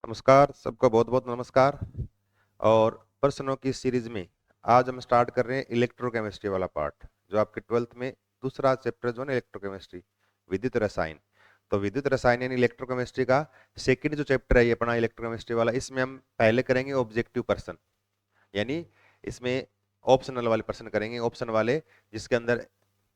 नमस्कार, सबको बहुत बहुत नमस्कार। और प्रश्नों की सीरीज में आज हम स्टार्ट कर रहे हैं इलेक्ट्रोकेमिस्ट्री वाला पार्ट, जो आपके 12th में दूसरा चैप्टर जो है ना इलेक्ट्रोकेमिस्ट्री, विद्युत रसायन। तो विद्युत रसायन यानी इलेक्ट्रोकेमिस्ट्री का सेकंड जो चैप्टर है ये अपना इलेक्ट्रोकेमिस्ट्री वाला, इसमें हम पहले करेंगे ऑब्जेक्टिव पर्सन, यानी इसमें ऑप्शनल वाले प्रश्न करेंगे, ऑप्शन वाले जिसके अंदर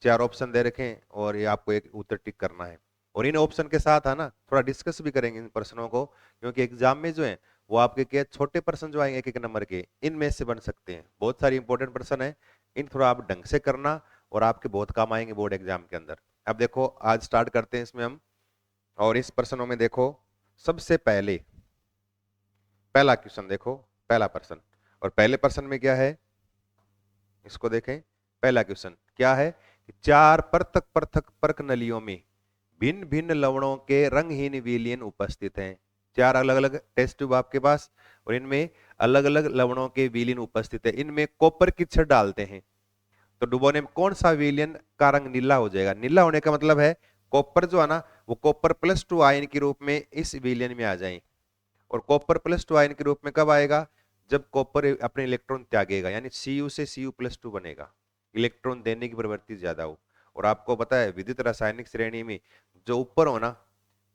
चार ऑप्शन दे रखे हैं और ये आपको एक उत्तर टिक करना है। और इन ऑप्शन के साथ है ना थोड़ा डिस्कस भी करेंगे इन प्रश्नों को, क्योंकि एग्जाम में जो है वो आपके क्या छोटे प्रश्न जो आएंगे एक एक नंबर के, इनमें से बन सकते हैं। बहुत सारी इंपॉर्टेंट प्रश्न है, इन थोड़ा आप ढंग से करना और आपके बहुत काम आएंगे बोर्ड एग्जाम के अंदर। अब देखो आज स्टार्ट करते हैं इसमें हम। और इस प्रश्नों में देखो सबसे पहले पहला क्वेश्चन देखो, पहला प्रश्न। और पहले प्रश्न में क्या है इसको देखें। पहला क्वेश्चन क्या है कि चार पृथक पृथक पर्क नलियों में भिन्न भिन्न लवणों के रंगहीन विलयन उपस्थित हैं। चार अलग अलग टेस्ट ट्यूब आपके पास और इनमें अलग अलग लवणों के विलयन उपस्थित है। इनमें कॉपर की छड़ डालते हैं तो डुबोने में कौन सा विलयन का रंग नीला हो जाएगा। नीला होने का मतलब है कॉपर जो है ना वो कॉपर +2 आयन के रूप में इस विलयन में आ जाए। और कॉपर +2 आयन के रूप में कब आएगा, जब कॉपर अपने इलेक्ट्रॉन त्यागेगा, यानी Cu से Cu+2 बनेगा, इलेक्ट्रॉन देने की प्रवृत्ति ज्यादा हो। और आपको पता है विद्युत रासायनिक श्रेणी में जो ऊपर हो ना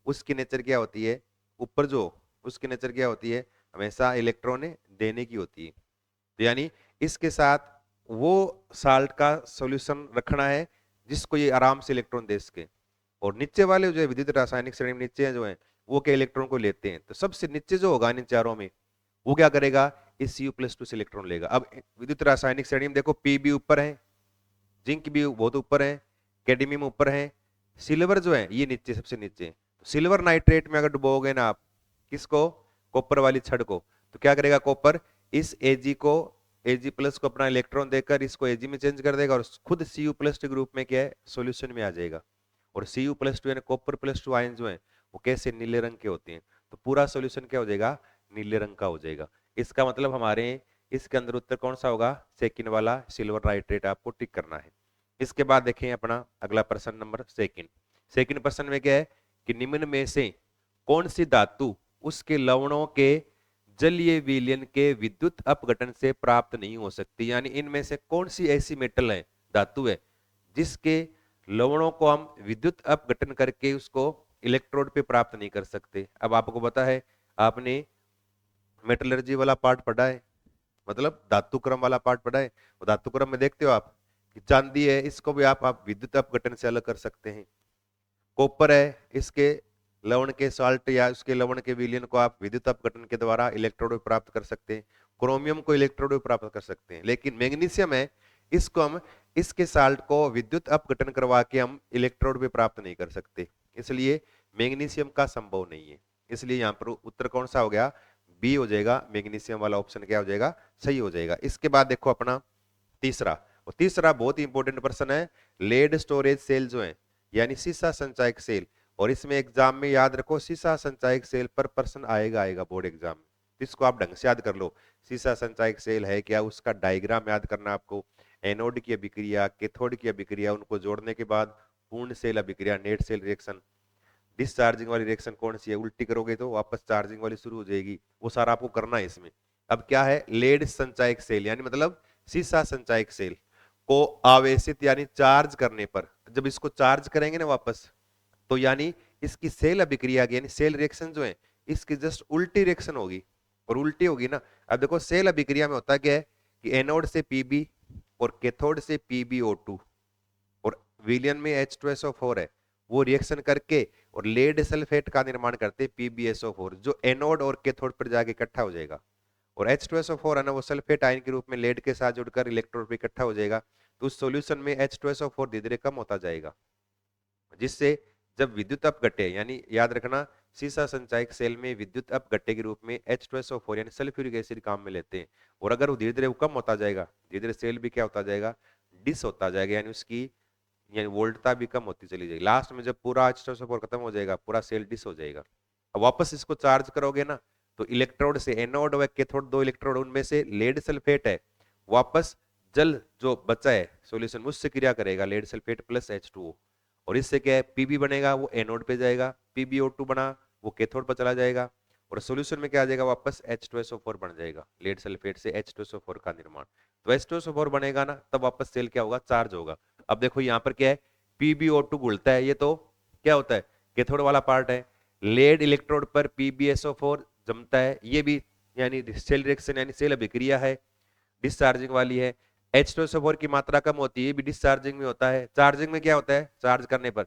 उसकी नेचर क्या होती है, ऊपर जो उसकी नेचर क्या होती है, हमेशा इलेक्ट्रॉन देने की होती है। तो यानी इसके साथ वो साल्ट का सॉल्यूशन रखना है जिसको ये आराम से इलेक्ट्रॉन दे सके। और नीचे वाले जो है विद्युत रासायनिक श्रेणी में नीचे जो है वो के इलेक्ट्रॉन को लेते हैं। तो सबसे नीचे जो होगा इन चारों में वो क्या करेगा, इस Cu+2 से इलेक्ट्रॉन लेगा। अब विद्युत रासायनिक श्रेणी में देखो Pb ऊपर है, जिंक भी बहुत ऊपर है, कैडमियम ऊपर है, सिल्वर जो है ये नीचे सबसे नीचे। तो सिल्वर नाइट्रेट में अगर डुबोगे ना आप किसको, कॉपर वाली छड़ को, तो क्या करेगा कॉपर इस Ag+ को अपना इलेक्ट्रॉन देकर इसको Ag में चेंज कर देगा और खुद Cu+ ग्रुप में क्या है सोल्यूशन में आ जाएगा। और Cu+2 यानी कॉपर+2 आयन जो है वो कैसे नीले रंग के होते हैं, तो पूरा सोल्यूशन क्या हो जाएगा, नीले रंग का हो जाएगा। इसका मतलब हमारे इसके अंदर उत्तर कौन सा होगा, सेकंड वाला सिल्वर नाइट्रेट आपको टिक करना है। इसके बाद देखें अपना अगला प्रश्न नंबर सेकंड। सेकंड प्रश्न में क्या है कि निम्न में से कौन सी धातु उसके लवणों के जलीय विलयन के विद्युत अपघटन से प्राप्त नहीं हो सकती, यानी इनमें से कौन सी ऐसी मेटल है, धातु है, जिसके लवणों को हम विद्युत अपघटन करके उसको इलेक्ट्रोड पे प्राप्त नहीं कर सकते। अब आपको पता है आपने मेटलर्जी वाला पार्ट पढ़ा है, मतलब धातु क्रम वाला पार्ट पढ़ा है। और धातु क्रम में देखते हो आप कि चांदी है इसको भी आप विद्युत अपघटन से अलग कर सकते हैं। कॉपर है इसके लवण के साल्ट या उसके लवण के विलयन को आप विद्युत अपघटन के द्वारा इलेक्ट्रोड में प्राप्त कर सकते हैं। क्रोमियम को इलेक्ट्रोड में प्राप्त कर सकते हैं। लेकिन मैग्नीशियम है इसको हम इसके साल्ट को विद्युत अपघटन करवा के हम इलेक्ट्रोड में प्राप्त नहीं कर सकते, इसलिए मैग्नीशियम का संभव नहीं है। इसलिए यहाँ पर उत्तर कौन सा हो गया, बी हो जाएगा, मैग्नीशियम वाला ऑप्शन क्या हो जाएगा, सही हो जाएगा। इसके बाद देखो अपना तीसरा, और तीसरा बहुत ही इंपॉर्टेंट प्रश्न है, लेड स्टोरेज सेल जो है यानी सीसा संचायक सेल। और इसमें एग्जाम में याद रखो सीसा संचायक सेल पर प्रश्न आएगा आएगा बोर्ड एग्जाम में, तो इसको आप ढंग से याद कर लो। सीसा संचायक सेल है क्या, उसका डायग्राम याद करना आपको, एनोड की अभिक्रिया कैथोड की अभिक्रिया उनको जोड़ने के बाद पूर्ण सेल अभिक्रिया नेट सेल रिएक्शन, डिसचार्जिंग वाली रिएक्शन कौन सी है, उल्टी करोगे तो वापस चार्जिंग वाली शुरू हो जाएगी, वो सारा आपको करना है इसमें। अब क्या है, लेड संचायक सेल यानी मतलब सीसा संचायक सेल को आवेशित यानी चार्ज करने पर, जब इसको चार्ज करेंगे ना वापस, तो यानी इसकी सेल अभिक्रिया की यानी सेल रिएक्शन जो है इसकी जस्ट उल्टी रिएक्शन होगी। और उल्टी होगी ना, अब देखो सेल अभिक्रिया में होता क्या है कि एनोड से Pb और कैथोड से PbO2 और विलयन में H2SO4 है, वो रिएक्शन करके और लेड सल्फेट का निर्माण करते PbSO4 जो एनोड और कैथोड पर जाके इकट्ठा हो जाएगा। और H2SO4 है ना वो सल्फेट आयन के रूप में लेड के साथ जुड़कर इलेक्ट्रोड पर इकट्ठा हो जाएगा। तो उस सॉल्यूशन में H2SO4 धीरे धीरे कम होता जाएगा, जिससे जब विद्युत अपघट्य यानी याद रखना सीसा संचायक सेल में विद्युत अपघट्य के रूप में H2SO4 यानी सल्फ्यूरिक एसिड काम में लेते हैं। और अगर वो धीरे धीरे कम होता जाएगा, धीरे धीरे सेल भी क्या होता जाएगा, डिस होता जाएगा, यानी उसकी यानी वोल्टता भी कम होती चली जाएगी। लास्ट में जब पूरा H2SO4 खत्म हो जाएगा पूरा सेल डिस हो जाएगा। अब वापस इसको चार्ज करोगे ना तो इलेक्ट्रोड से एनोड व कैथोड दो इलेक्ट्रोड उनमें से लेड सल्फेट है, वापस जल जो बचा है सॉल्यूशन उससे क्रिया करेगा लेड सल्फेट प्लस H2O, और इससे क्या है Pb बनेगा वो एनोड पे जाएगा, PbO2 बना वो कैथोड पर चला जाएगा, और सोल्यूशन में क्या आ जाएगा, वापस H2SO4 बन जाएगा। लेड सल्फेट से H2SO4 का निर्माण, तो H2SO4 बनेगा ना, तब वापस सेल क्या होगा, चार्ज होगा। अब देखो यहाँ पर क्या है, PbO2 घुलता है, ये तो क्या होता है, कैथोड वाला पार्ट है। लेड इलेक्ट्रोड पर PbSO4 जमता है, ये भी यानी सेल रिएक्शन यानी सेल अभिक्रिया है, डिस्चार्जिंग वाली है। H2SO4 की मात्रा कम होती है, ये भी डिस्चार्जिंग में होता है। चार्जिंग में क्या होता है, चार्ज करने पर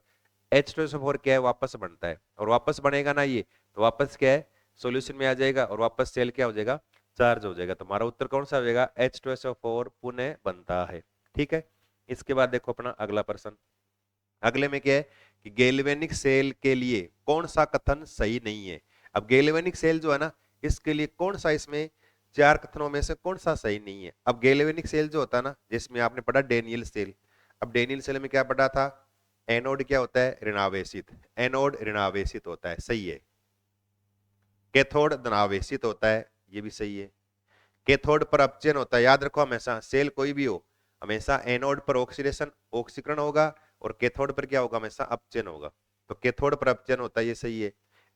H2SO4 क्या है, वापस बनता है, और वापस बनेगा ना ये, तो वापस क्या है, सॉल्यूशन में आ जाएगा और वापस सेल क्या हो जाएगा, चार्ज हो जाएगा। तो हमारा उत्तर कौन सा हो जाएगा, H2SO4 पुनः बनता है। ठीक है, इसके बाद देखो अपना अगला प्रश्न। अगले में क्या है कि गैल्वेनिक सेल के लिए कौन सा कथन सही नहीं है। अब गैल्वेनिक सेल जो है ना, इसके लिए कौन सा इसमें चार कथनों में से कौन सा सही नहीं है। अब गैल्वेनिक सेल जो होता है ना, जिसमें आपने पढ़ा डेनियल सेल। अब डेनियल सेल में क्या पढ़ा था, एनोड क्या होता है, ऋणावेशित, एनोड ऋणावेशित होता है, सही है। कैथोड धनावेशित होता है, ये भी सही है। कैथोड पर अपचयन होता है, याद रखो हमेशा, सेल कोई भी हो, हमेशा एनोड पर ऑक्सीडेशन ऑक्सीकरण होगा और कैथोड पर क्या होगा, हमेशा अपचयन होगा। तो कैथोड पर अपचयन होता है, ये सही है।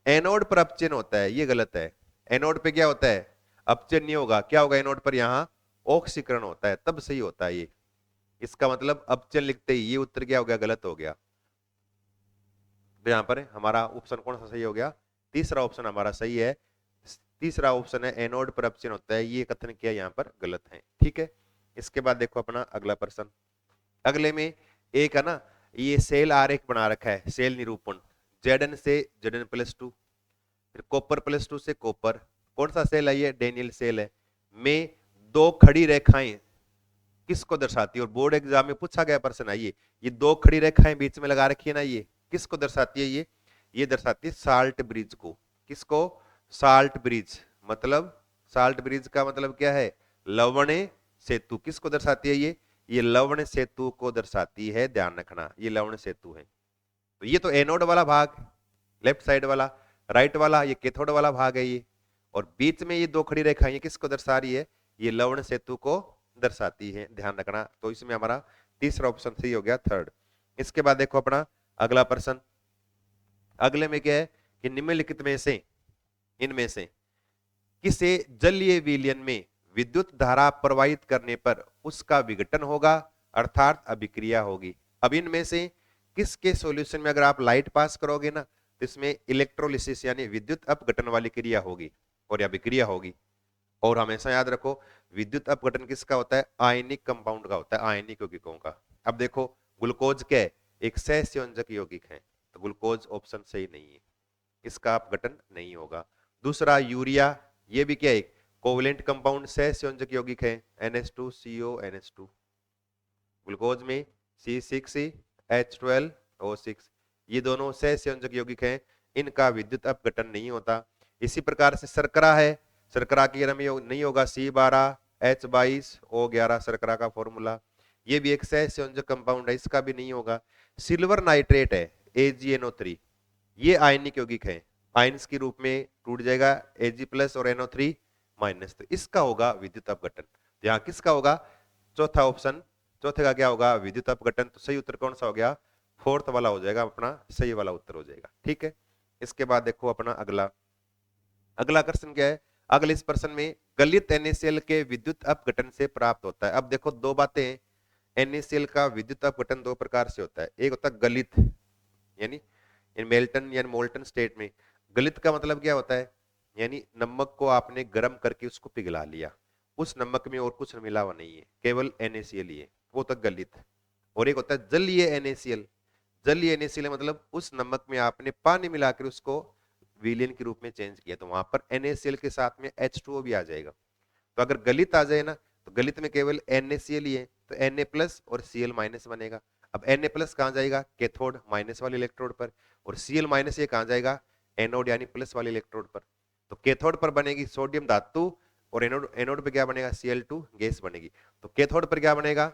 एनोड पर अपचयन होता है, ये गलत है। एनोड पे क्या होता है, अपचयन नहीं होगा, क्या होगा एनोड पर, यहां ऑक्सीकरण होता है, तब सही होता है ये। इसका मतलब अपचयन लिखते ही ये उत्तर क्या हो गया, गलत हो गया। तो यहां पर हमारा ऑप्शन कौन सा सही हो गया, तीसरा ऑप्शन हमारा सही है। तीसरा ऑप्शन है एनोड पर अपचयन होता है, ये कथन किया यहाँ पर गलत है। ठीक है, इसके बाद देखो अपना अगला प्रश्न। अगले में एक है ना, ये सेल आरेख बना रखा है, सेल निरूपण, Zn से Zn+2, फिर कॉपर+2 से कॉपर, कौन सा सेल है ये, डेनियल सेल है। में दो खड़ी रेखाएं किसको दर्शाती है, और बोर्ड एग्जाम में पूछा गया प्रश्न है ये दो खड़ी रेखाएं बीच में लगा रखी है ना, ये किसको दर्शाती है, ये दर्शाती है साल्ट ब्रिज को। किसको, साल्ट ब्रिज, मतलब साल्ट ब्रिज का मतलब क्या है, लवण सेतु। किसको दर्शाती है ये लवण सेतु को दर्शाती है, ध्यान रखना, ये लवण सेतु है। तो ये तो एनोड वाला भाग, लेफ्ट साइड वाला, राइट वाला ये कैथोड वाला भाग है ये, और बीच में ये दो खड़ी रेखाएं ये किसको दर्शा रही है, ये लवण सेतु को दर्शाती है, ध्यान रखना। तो इसमें हमारा तीसरा ऑप्शन सही हो गया, थर्ड। इसके बाद देखो अपना अगला प्रश्न। अगले में क्या है कि निम्नलिखित में से, इनमें से किसे जलीय विलयन में विद्युत धारा प्रवाहित करने पर उसका विघटन होगा, अर्थात अभिक्रिया होगी। अब इनमें से किसके सॉल्यूशन में अगर आप लाइट पास करोगे ना, तो इसमें इलेक्ट्रोलिसिस यानी विद्युत अपघटन वाली क्रिया होगी और अभिक्रिया होगी। और हमेशा याद रखो, विद्युत अपघटन किसका होता है, आयनिक कंपाउंड का होता है, आयनिक यौगिकों का। अब देखो ग्लूकोज क्या है, एक सहसंयोजक यौगिक है, तो ग्लूकोज ऑप्शन सही नहीं है, इसका अपघटन नहीं होगा। दूसरा यूरिया, ये भी क्या है, कोवलेंट कंपाउंड सहसंयोजक यौगिक है, NH2CO NH2। ग्लूकोज में C6H12O6, ये दोनों सहसंयोजक यौगिक हैं, इनका विद्युत अपघटन नहीं होता। इसी प्रकार से शर्करा है, शर्करा की नहीं होगा, C12H22O11 शर्करा का फॉर्मूला, ये भी एक सहसंयोजक कंपाउंड है, इसका भी नहीं होगा। सिल्वर नाइट्रेट है AgNO3, ये आयनिक यौगिक है, आयंस के रूप में टूट जाएगा Ag+ और NO3-, तो इसका होगा विद्युत अपघटन। यहाँ किसका होगा, चौथा ऑप्शन, चौथे का क्या होगा, विद्युत अपघटन। तो सही उत्तर कौन सा हो गया, फोर्थ वाला हो जाएगा, अपना सही वाला उत्तर हो जाएगा। ठीक है, इसके बाद देखो अपना अगला क्वेश्चन क्या है। अगले इस प्रश्न में गलित NaCl के विद्युत अपघटन से प्राप्त होता है। अब देखो दो बातें हैं, NaCl का विद्युत अपघटन दो प्रकार से होता है, एक होता है गलित यानी मेल्टन यानी मोल्टन स्टेट में। गलित का मतलब क्या होता है, यानी नमक को आपने गर्म करके उसको पिघला लिया, उस नमक में और कुछ मिला हुआ नहीं है, केवल NaCl ही है, वो तक गलित। और एक होता है जलीय NaCl। जलीय NaCl मतलब उस नमक में आपने पानी मिलाकर उसको विलयन के रूप में चेंज किया, तो वहां पर NaCl के साथ में H2O भी आ जाएगा। तो अगर गलित आ जाए ना, तो गलित में केवल NaCl ही है, तो Na+ और Cl- बनेगा। अब Na+ कहां जाएगा, कैथोड माइनस वाले इलेक्ट्रोड पर, और Cl- ये कहां जाएगा, एनोड यानी प्लस वाले इलेक्ट्रोड पर। तो कैथोड पर बनेगी सोडियम धातु, और एनोड पे क्या बनेगा, Cl2 गैस बनेगी। तो कैथोड पर क्या बनेगा,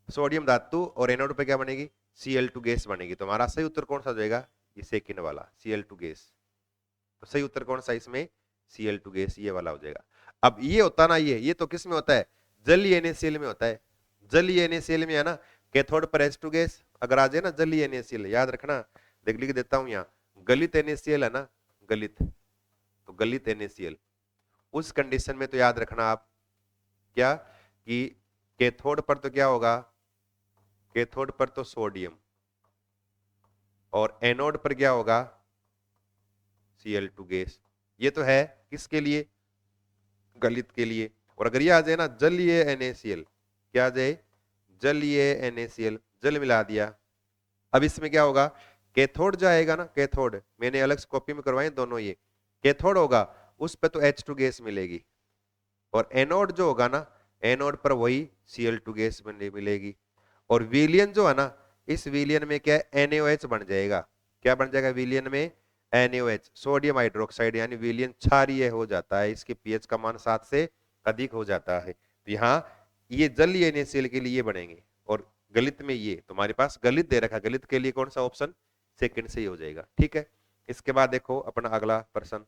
सोडियम धातु, और एनोड पे क्या बनेगी, Cl2 गैस बनेगी। तो हमारा सही उत्तर कौन सा जाएगा, ये सेकंड वाला Cl2 गैस। तो सही उत्तर कौन सा इसमें, Cl2 गैस, ये वाला हो जाएगा। अब ये होता ना, ये तो किस में होता है, जलीय NaCl में होता है। जलीय NaCl में है ना, कैथोड पर H2 गैस अगर आ जाए ना, जलीय NaCl, याद रखना, देख लिख देता हूं यहाँ, गलित NaCl है ना, गलित, तो गलित NaCl। उस कंडीशन में तो याद रखना आप क्या कि कैथोड पर तो क्या होगा, कैथोड पर तो सोडियम, और एनोड पर क्या होगा, Cl2 गैस। ये तो है किसके लिए, गलित के लिए। और अगर ये आ जाए ना जलीय NaCl, क्या आ जाए, जलीय NaCl, जल मिला दिया। अब इसमें क्या होगा, कैथोड जो आएगा ना, कैथोड मैंने अलग से कॉपी में करवाए दोनों, ये कैथोड होगा उस पर तो H2 गैस मिलेगी, और एनोड जो होगा ना, एनोड पर वही Cl2 गैस मिलेगी। और विलियन जो है ना, इस विलियन में क्या है, NaOH बन जाएगा। क्या बन जाएगा विलियन में, NaOH, सोडियम हाइड्रोक्साइड, यानी विलियन क्षारीय हो जाता है, इसके पीएच का मान 7 से अधिक हो जाता है। तो यहाँ ये जलीय NaCl के लिए बनेंगे, और गलित में ये तुम्हारे पास गलित दे रखा, गलित के लिए कौन सा ऑप्शन, सेकंड से ही हो जाएगा। ठीक है, इसके बाद देखो अपना अगला प्रश्न,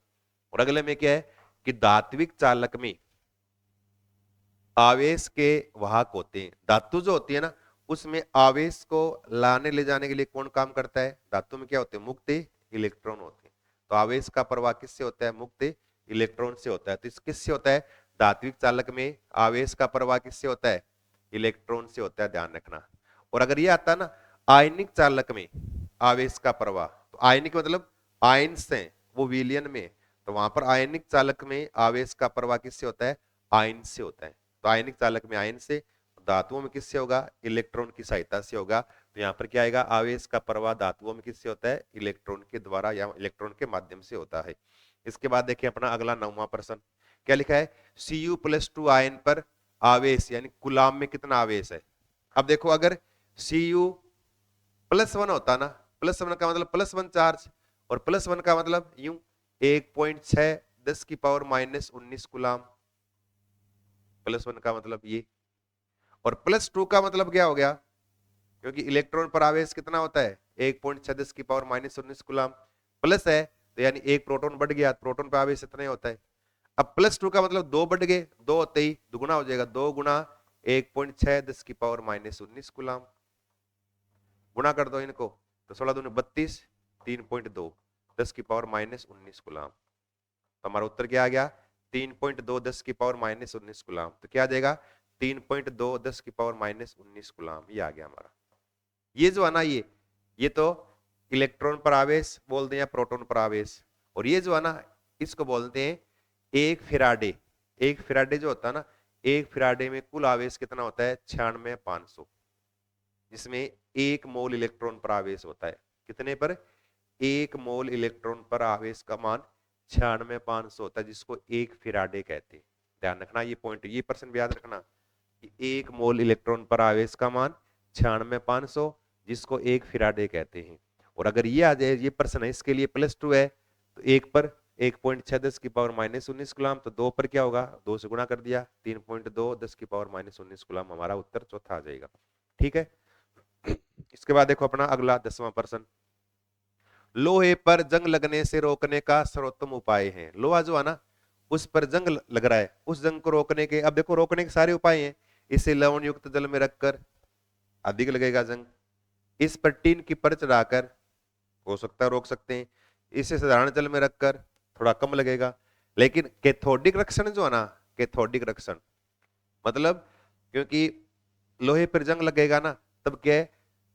और अगले में क्या है कि धात्विक चालक में आवेश के वाहक होते हैं। धातु जो होती है ना, उसमें आवेश को लाने ले जाने के लिए कौन काम करता है, धातु में क्या होते हैं, मुक्त इलेक्ट्रॉन होते हैं। तो आवेश का प्रवाह किससे होता है, मुक्त इलेक्ट्रॉन से होता है। तो इस किससे होता है, धात्विक चालक में आवेश का प्रवाह किससे होता है, इलेक्ट्रॉन से होता है, ध्यान रखना। और अगर ये आता है ना आयनिक चालक में आवेश का प्रवाह, तो आयनिक मतलब आयन्स हैं वो विलियन में, तो वहां पर आयनिक चालक में आवेश का प्रवाह किससे होता है, आयन से होता है। तो आयनिक चालक में आयन से, धातुओं में किससे होगा, इलेक्ट्रॉन की सहायता से होगा। तो यहाँ पर क्या आएगा, आवेश का प्रवाह धातुओं में किससे होता है, इलेक्ट्रॉन के द्वारा या इलेक्ट्रॉन के माध्यम से होता है। इसके बाद देखिए अपना अगला 9वां प्रश्न, क्या लिखा है, Cu+2 आयन पर आवेश यानी कूलाम में कितना आवेश है। अब देखो अगर Cu+1 होता ना, +1 का मतलब +1 चार्ज, और +1 का मतलब यूं 1.6 10⁻⁻19 कूलाम, +1 का मतलब ये। और +2 का मतलब क्या हो गया, क्योंकि इलेक्ट्रॉन पर आवेश कितना होता है, 1.6 10⁻⁻19 कूलाम, प्लस है तो यानी एक प्रोटॉन बढ़ गया, प्रोटॉन पर आवेश इतना ही होता है। अब +2 का मतलब 2 बढ़ गए, 2 होते ही दुगुना हो जाएगा, 2 गुना 1.6 10⁻⁻19 कूलाम, गुणा कर दो इनको, तो 16 दूनी 32, 3.2 10⁻⁻19 कूलाम। तो हमारा उत्तर क्या आ गया, 3.2 10⁻⁻19 कूलाम। तो क्या आ जाएगा, 3.2 10⁻⁻19 कूलाम, ये आ गया हमारा। ये जो है ना, ये तो इलेक्ट्रॉन पर आवेश बोल दें या प्रोटॉन पर आवेश, और ये जो है ना इसको बोलते हैं एक फेराडे। एक फेराडे जो होता है ना, एक फेराडे में कुल आवेश कितना होता है, 96,500, जिसमें 1 मोल इलेक्ट्रॉन पर आवेश होता है। कितने पर, 1 मोल इलेक्ट्रॉन पर आवेश का मान 96,500 होता है, जिसको एक फेराडे कहते हैं। ध्यान रखना ये पॉइंट, ये % याद रखना कि 1 मोल इलेक्ट्रॉन पर आवेश का मान 96,500, जिसको एक फेराडे कहते हैं। और अगर ये आ जाए, ये प्रश्न है इसके लिए +2 है, तो 1 पर 1.6 10⁻⁻19 कूलाम, तो 2 पर क्या होगा, 2 से गुणा कर दिया, 3.2 10⁻⁻19 कूलाम, हमारा उत्तर चौथा आ जाएगा। ठीक है, इसके बाद देखो अपना अगला 10वां प्रश्न, लोहे पर जंग लगने से रोकने का सर्वोत्तम उपाय है। लोहा जो है ना उस पर जंग लग रहा है, उस जंग को रोकने के, अब देखो रोकने के सारे उपाय हैं, इसे लवण युक्त जल में रखकर अधिक लगेगा जंग, इस पर टीन की परत चढ़ाकर हो सकता है रोक सकते हैं, इसे साधारण जल में रखकर थोड़ा कम लगेगा। लेकिन कैथोडिक रक्षण जो है ना, कैथोडिक रक्षण मतलब, क्योंकि लोहे पर जंग लगेगा ना, तब क्या है,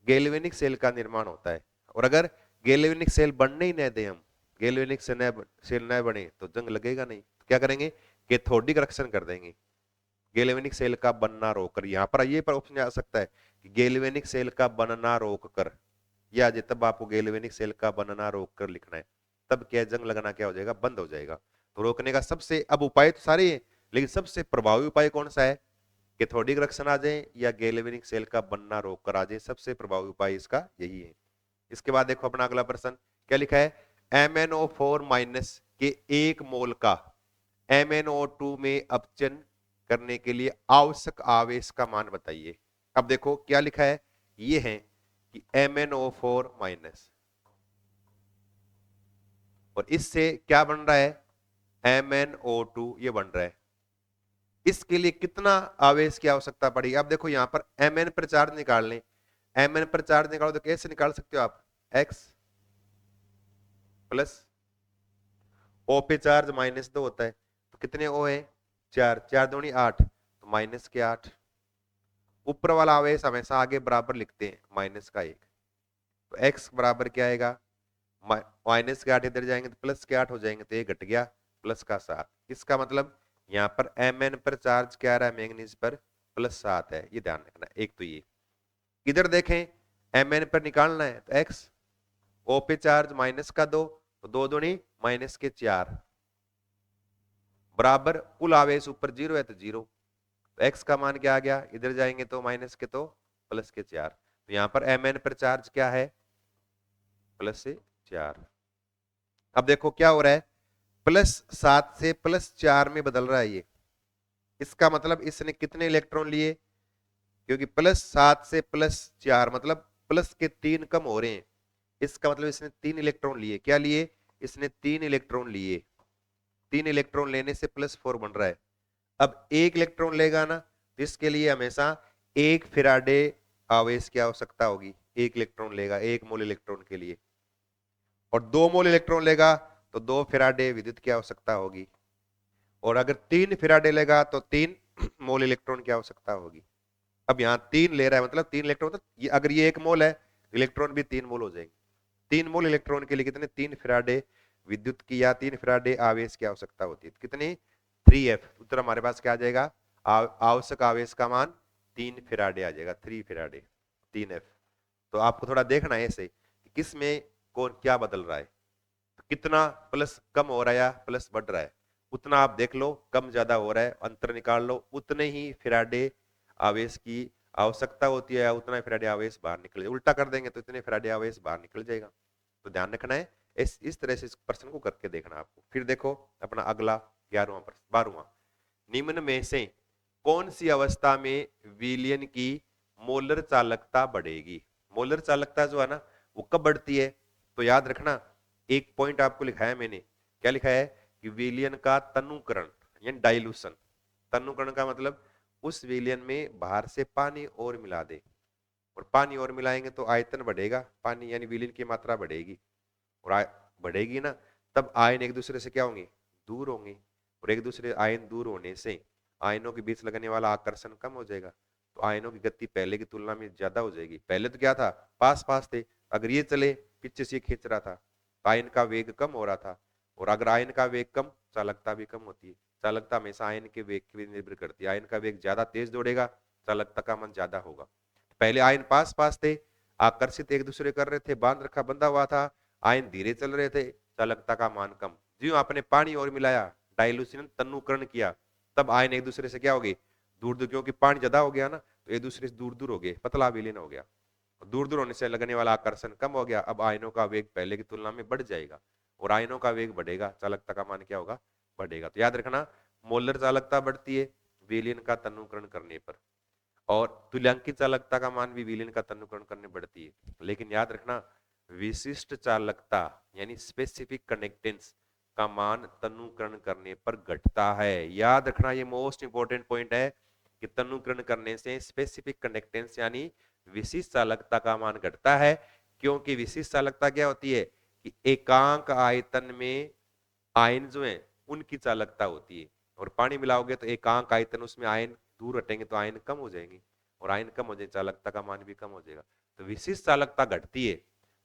गैल्वेनिक सेल का निर्माण होता है, और अगर गैल्वेनिक सेल बनने ही न दे हम, गैल्वेनिक सेल न बने तो जंग लगेगा नहीं, तो क्या करेंगे, कैथोडिक रक्षण कर देंगे, गैल्वेनिक सेल का बनना रोककर। यहां पर ये पर ऑप्शन आ सकता है कि गैल्वेनिक सेल का बनना रोककर, या तब आपको गैल्वेनिक सेल का बनना रोककर लिखना है, तब क्या जंग लगना क्या हो जाएगा, बंद हो जाएगा। तो रोकने का सबसे, अब उपाय तो सारे हैं, लेकिन सबसे प्रभावी उपाय कौन सा है, कैथोडिक रक्षण आ जाए या गैल्वेनिक सेल का बनना रोककर आ जाए, सबसे प्रभावी उपाय इसका यही है। इसके बाद देखो अपना अगला प्रश्न, क्या लिखा है, MnO4- के 1 मोल का MnO2 में अपचन करने के लिए आवश्यक आवेश का मान बताइए। अब देखो क्या लिखा है, ये है कि MnO4- और इससे क्या बन रहा है, MnO2 ये बन रहा है, इसके लिए कितना आवेश की आवश्यकता पड़ेगी। अब देखो यहां पर Mn पर चार्ज निकाल लें, Mn पर चार्ज निकालो तो कैसे निकाल सकते हो आप, x प्लस O पे चार्ज -2 होता है, तो कितने O है? 4, 4 दूनी 8, तो माइनस के 8। ऊपर वाला आवेश हमेशा आगे बराबर लिखते हैं, -1, तो x बराबर क्या आएगा? माइनस के 8 इधर जाएंगे तो प्लस के 8 हो जाएंगे, तो ये घट गया प्लस का 7। इसका मतलब यहाँ पर Mn पर चार्ज क्या आ रहा है? मैंगनीज पर +7 है, ये ध्यान रखना। एक तो ये इधर देखें, Mn पर निकालना है तो x, O पे चार्ज -2, तो 2 दूनी -4 बराबर कुल आवेश ऊपर 0 है तो 0, तो x का मान क्या आ गया? इधर जाएंगे तो माइनस के तो प्लस के 4, तो यहाँ पर Mn पर चार्ज क्या है? +4। अब देखो क्या हो रहा है, +7 से +4 में बदल रहा है ये। इसका मतलब इसने कितने इलेक्ट्रॉन लिए? क्योंकि +7 से +4 मतलब प्लस के 3 कम हो रहे हैं, इसका मतलब इसने 3 इलेक्ट्रॉन लिए। क्या लिए? इसने 3 इलेक्ट्रॉन लिए। 3 इलेक्ट्रॉन लेने से +4 बन रहा है। अब 1 इलेक्ट्रॉन लेगा ना, तो इसके लिए हमेशा 1 फैराडे आवेश की आवश्यकता होगी। 1 इलेक्ट्रॉन लेगा 1 मोल इलेक्ट्रॉन के लिए, और 2 मोल इलेक्ट्रॉन लेगा तो 2 फैराडे विद्युत की आवश्यकता होगी, और अगर 3 फैराडे लेगा तो 3 मोल इलेक्ट्रॉन की आवश्यकता होगी। अब यहाँ 3 ले रहा है मतलब 3 इलेक्ट्रॉन, तो ये अगर ये 1 मोल है, इलेक्ट्रॉन भी 3 मोल हो जाएंगे। 3 मोल इलेक्ट्रॉन के लिए कितने? 3 फैराडे विद्युत की या 3 फैराडे आवेश की आवश्यकता होती है। कितनी? 3f। उत्तर हमारे पास क्या आ जाएगा? आवश्यक आवेश का मान 3 फैराडे आ जाएगा, 3 फैराडे, 3f। तो आपको थोड़ा देखना है ऐसे कि किस में कौन क्या बदल रहा है, तो कितना प्लस कम हो रहा है या प्लस बढ़ रहा है, उतना आप देख लो। कम ज्यादा हो रहा है, अंतर निकाल लो, उतने ही फैराडे आवेश की आवश्यकता होती है, उतना ही फैराडे आवेश बाहर निकल जाए। उल्टा कर देंगे तो इतने फैराडे आवेश बाहर निकल जाएगा। तो ध्यान रखना है, इस तरह से इस प्रश्न को करके देखना आपको। फिर देखो अपना अगला 11वां प्रश्न, 12वां। निम्न में से कौन सी अवस्था में विलयन की मोलर चालकता बढ़ेगी? मोलर चालकता जो है ना, वो कब बढ़ती है? तो याद रखना, एक पॉइंट आपको लिखाया मैंने, क्या लिखा है कि विलयन का तनुकरण यानी डाइल्यूशन। तनुकरण का मतलब उस विलयन में बाहर से पानी और मिला दे, और पानी और मिलाएंगे तो आयतन बढ़ेगा, पानी यानी विलयन की मात्रा बढ़ेगी, और बढ़ेगी ना, तब आयन एक दूसरे से क्या होंगे? दूर होंगे, और एक दूसरे आयन दूर होने से आयनों के बीच लगने वाला आकर्षण कम हो जाएगा, तो आयनों की गति पहले की तुलना में ज्यादा हो जाएगी। पहले तो क्या था, पास पास थे, अगर ये चले पीछे से खींच रहा था तो आयन का वेग कम हो रहा था, और अगर आयन का वेग कम, चालकता भी कम होती है। चालकता हमेशा आयन के वेग पर निर्भर करती है, आयन का वेग ज्यादा तेज दौड़ेगा, चालकता का मान ज्यादा होगा। पहले आयन पास पास थे, आकर्षित एक दूसरे कर रहे थे, बांध रखा बंधा हुआ था, आयन धीरे चल रहे थे, चालकता का मान कम। जो आपने पानी और मिलाया, डाइल्यूशन तनुकरण किया, तब आयन एक दूसरे से क्या हो गए? दूर दूर, क्योंकि पानी ज्यादा हो गया ना, तो एक दूसरे से दूर दूर हो गए, पतला विलीन हो गया। दूर दूर होने से लगने वाला आकर्षण कम हो गया, अब आयनों का वेग पहले की तुलना में बढ़ जाएगा, और आयनों का वेग बढ़ेगा, चालकता का मान क्या होगा? बढ़ेगा। तो याद रखना, मोलर चालकता बढ़ती है विलीन का तनुकरण करने पर, और तुल्यांकित चालकता का मान भी विलीन का तनुकरण करने बढ़ती है। लेकिन याद रखना, विशिष्ट चालकता यानी स्पेसिफिक कंडक्टेंस का मान तनुकरण करने पर घटता है। याद रखना, ये मोस्ट इंपोर्टेंट पॉइंट है कि तनुकरण करने से स्पेसिफिक कंडक्टेंस यानी विशिष्ट चालकता का मान घटता है। क्योंकि विशिष्ट चालकता क्या होती है कि एकांक आयतन में आयन जो है उनकी चालकता होती है, और पानी मिलाओगे तो एकांक आयतन, उसमें आयन दूर हटेंगे तो आयन कम हो जाएंगे, और आयन कम हो जाए चालकता का मान भी कम हो जाएगा। तो विशिष्ट चालकता घटती है,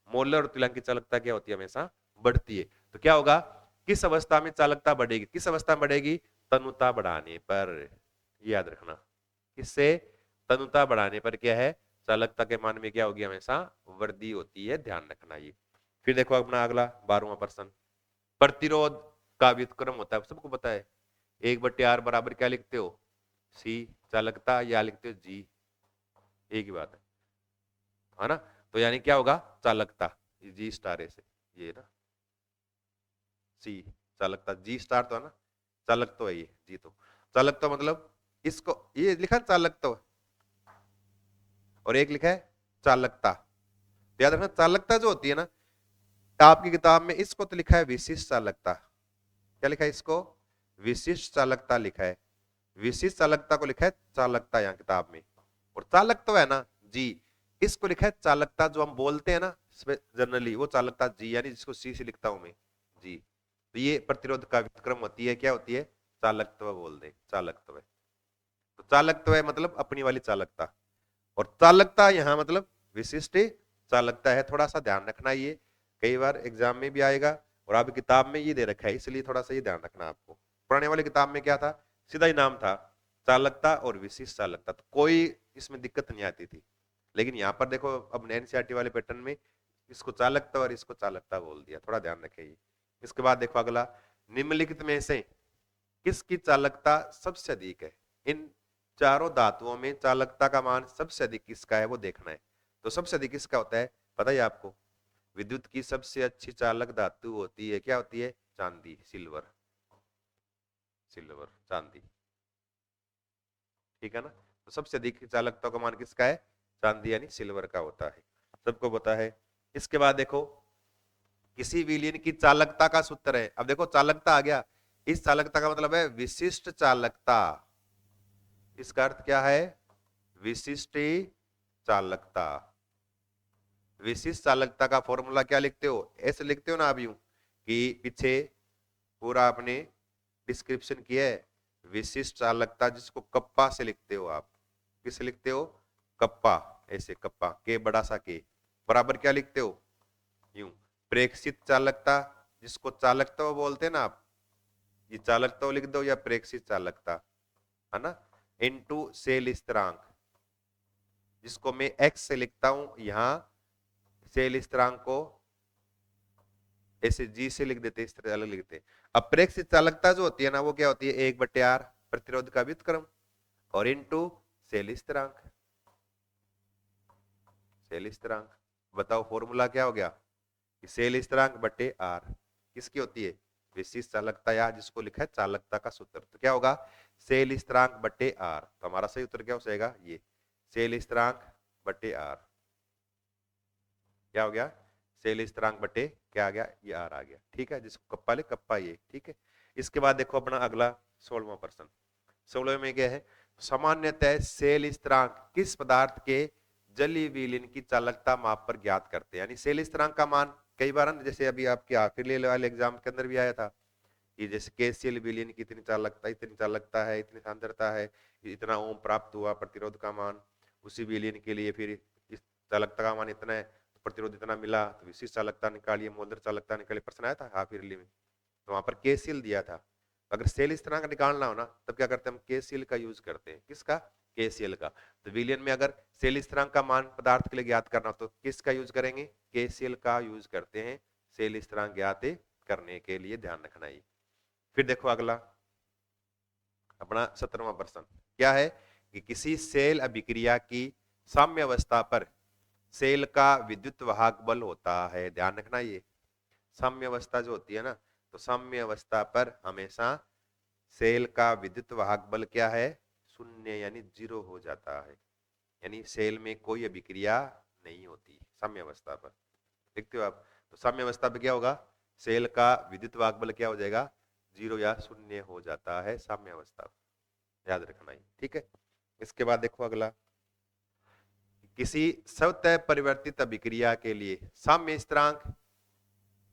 मोलर और तुल्यांकित चालकता क्या होती है? हमेशा बढ़ती है। तो क्या होगा, किस अवस्था में चालकता बढ़ेगी? किस अवस्था में बढ़ेगी? तनुता बढ़ाने पर। याद रखना, किससे? तनुता बढ़ाने पर क्या है? चालकता के मान में क्या होगी? हमेशा वृद्धि होती है, ध्यान रखना ये। फिर देखो अपना अगला 12वां प्रश्न। प्रतिरोध का व्युत्क्रम होता है, सबको पता है, 1/r बराबर क्या लिखते हो? सी। चालकता या लिखते हो जी, एक ही बात है ना? तो यानी क्या होगा? चालकता जी स्टार ऐसे, ये ना सी, चालकता जी स्टार तो है ना, चालक तो है ये जी, तो चालक तो मतलब इसको ये लिखा चालक तो, और एक लिखा है चालकता। तो याद रखना, चालकता जो होती है ना, आपकी किताब में इसको तो लिखा है विशिष्ट चालकता। क्या लिखा है इसको? विशिष्ट चालकता लिखा है। विशिष्ट चालकता को लिखा है चालकता यहाँ किताब में, और चालक तो है ना जी, इसको लिखा है चालकता, जो हम बोलते हैं ना जनरली, वो चालकता जी, यानी जिसको सी से लिखता हूं मैं जी। तो ये प्रतिरोध का व्युत्क्रम होती है, क्या होती है, चालकत्व बोल दे, चालकत्व। तो चालकत्व मतलब अपनी वाली चालकता, और चालकता यहाँ मतलब विशिष्ट चालकता है। थोड़ा सा ध्यान रखना, ये कई बार एग्जाम में भी आएगा और आप किताब में ये दे रखा है, इसलिए थोड़ा सा ये ध्यान रखना आपको। पुराने वाली किताब में क्या था, सीधा ही नाम था चालकता और विशिष्ट चालकता, तो कोई इसमें दिक्कत नहीं आती थी। लेकिन यहाँ पर देखो अब एनसीईआरटी वाले पैटर्न में इसको चालकता और इसको चालकता बोल दिया, थोड़ा ध्यान रखिए। इसके बाद देखो अगला, निम्नलिखित में से किसकी चालकता सबसे अधिक है। इन चारों धातुओं में चालकता का मान सबसे अधिक किसका है वो देखना है। तो सबसे अधिक किसका होता है पता है आपको, विद्युत की सबसे अच्छी चालक धातु होती है, क्या होती है, चांदी, सिल्वर, सिल्वर चांदी, ठीक है ना। तो सबसे अधिक चालकता का मान किसका है, चांदी यानी सिल्वर का होता है, सबको पता है। इसके बाद देखो किसी विलयन की चालकता का सूत्र है। अब देखो चालकता आ गया, इस चालकता का मतलब है विशिष्ट चालकता। इसका अर्थ क्या है, विशिष्ट चालकता। विशिष्ट चालकता का फॉर्मूला क्या लिखते हो, ऐसे लिखते हो ना आप यूं, कि पीछे पूरा आपने डिस्क्रिप्शन किया है। विशिष्ट चालकता जिसको कप्पा से लिखते हो आप, किससे लिखते हो, कप्पा, ऐसे कप्पा, के बड़ा सा के बराबर क्या लिखते हो, यूं। प्रेक्षित चालकता जिसको चालकता बोलते हैं ना आप, ये चालकता लिख दो या प्रेक्षित चालकता, है ना। इनटू सेल स्थिरांक, जिसको मैं एक्स से लिखता हूं, यहां सेल स्थिरांक को ऐसे जी से लिख देते, इस तरह अलग लिखते। अब प्रेक्षित चालकता जो होती है ना वो क्या होती है, 1/r प्रतिरोध का व्युत्क्रम और इनटू सेल स्थिरांक, सेल स्थिरांक। बताओ फॉर्मूला क्या हो गया, सेल स्थिरांक बटे आर किसकी होती है, विशिष्ट चालकता, या जिसको लिखा है चालकता का सूत्र। तो क्या होगा, सेल स्थिरांक बटे आर। तो हमारा सही उत्तर क्या हो जाएगा, ये सेल स्थिरांक बटे आर, क्या हो गया, सेल स्थिरांक बटे क्या आ गया, ये आर आ गया, ठीक है। जिसको कप्पा ले कप्पा ये, ठीक है। इसके बाद देखो अपना अगला 16वां प्रश्न। 16वें में क्या है, सामान्यतः सेल स्थिरांक किस पदार्थ के जलीय विलयन की चालकता माप पर ज्ञात करते हैं। यानी सेल स्थिरांक का मान कई बार जैसे अभी आपके आखिरी वाले एग्जाम के अंदर भी आया था कि जैसे केसीएल विलयन की इतनी चालकता है, इतनी सांद्रता है, इतना ओम प्राप्त हुआ प्रतिरोध का मान, उसी विलयन के लिए फिर इस चालकता का मान इतना है, तो प्रतिरोध इतना मिला, तो विशिष्ट चालकता निकालिए, मोलर चालकता निकालिए, प्रश्न आया था हाफ ईयरली में, तो वहां पर केसीएल दिया था। तो अगर सेल स्थिरांक निकालना हो ना तब क्या करते हैं हम, केसीएल का यूज करते हैं, किसका, केसीएल का। तो विलयन में अगर सेल स्थिरांक का मान पदार्थ के लिए ज्ञात करना हो तो किसका यूज करेंगे, केसीएल का यूज करते हैं सेल स्थिरांक ज्ञात करने के लिए, ध्यान रखना है। फिर देखो अगला अपना 17वां प्रश्न क्या है, कि किसी सेल अभिक्रिया की साम्य अवस्था पर सेल का विद्युत वाहक बल होता है। ध्यान रखना, ये साम्य अवस्था जो होती है ना, तो साम्य अवस्था पर हमेशा सेल का विद्युत वाहक बल क्या है, शून्य यानी जीरो हो जाता है। यानी सेल में कोई अभिक्रिया नहीं होती साम्य अवस्था पर, देखते हो आप। तो साम्य अवस्था पर क्या होगा, सेल का विद्युत वाहक बल क्या हो जाएगा, जीरो या शून्य हो जाता है साम्य अवस्था, याद रखना ही, ठीक है। इसके बाद देखो अगला, किसी स्वतः परिवर्तित अभिक्रिया के लिए साम्य स्थिरांक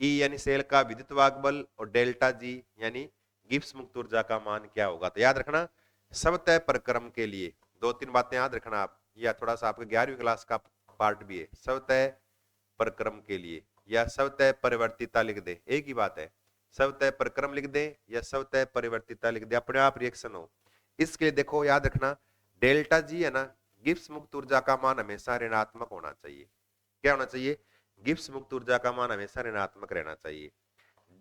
ई यानी सेल का विद्युत वाहक बल और डेल्टा जी यानी गिब्स मुक्त ऊर्जा का मान क्या होगा। तो याद रखना स्वतः प्रक्रम के लिए दो तीन बातें याद रखना आप, या थोड़ा सा आपके 11वीं क्लास का पार्ट भी है, स्वतः प्रक्रम के लिए या स्वतः परिवर्तिता लिख दे, एक ही बात है, स्वतः प्रक्रम लिख दे या स्वतः परिवर्तिता लिख दे, अपने आप रिएक्शन हो। इसके लिए देखो याद रखना डेल्टा जी है ना, गिब्स मुक्त ऊर्जा का मान हमेशा ऋणात्मक होना चाहिए। क्या होना चाहिए, गिब्स मुक्त ऊर्जा का मान हमेशा ऋणात्मक रहना चाहिए।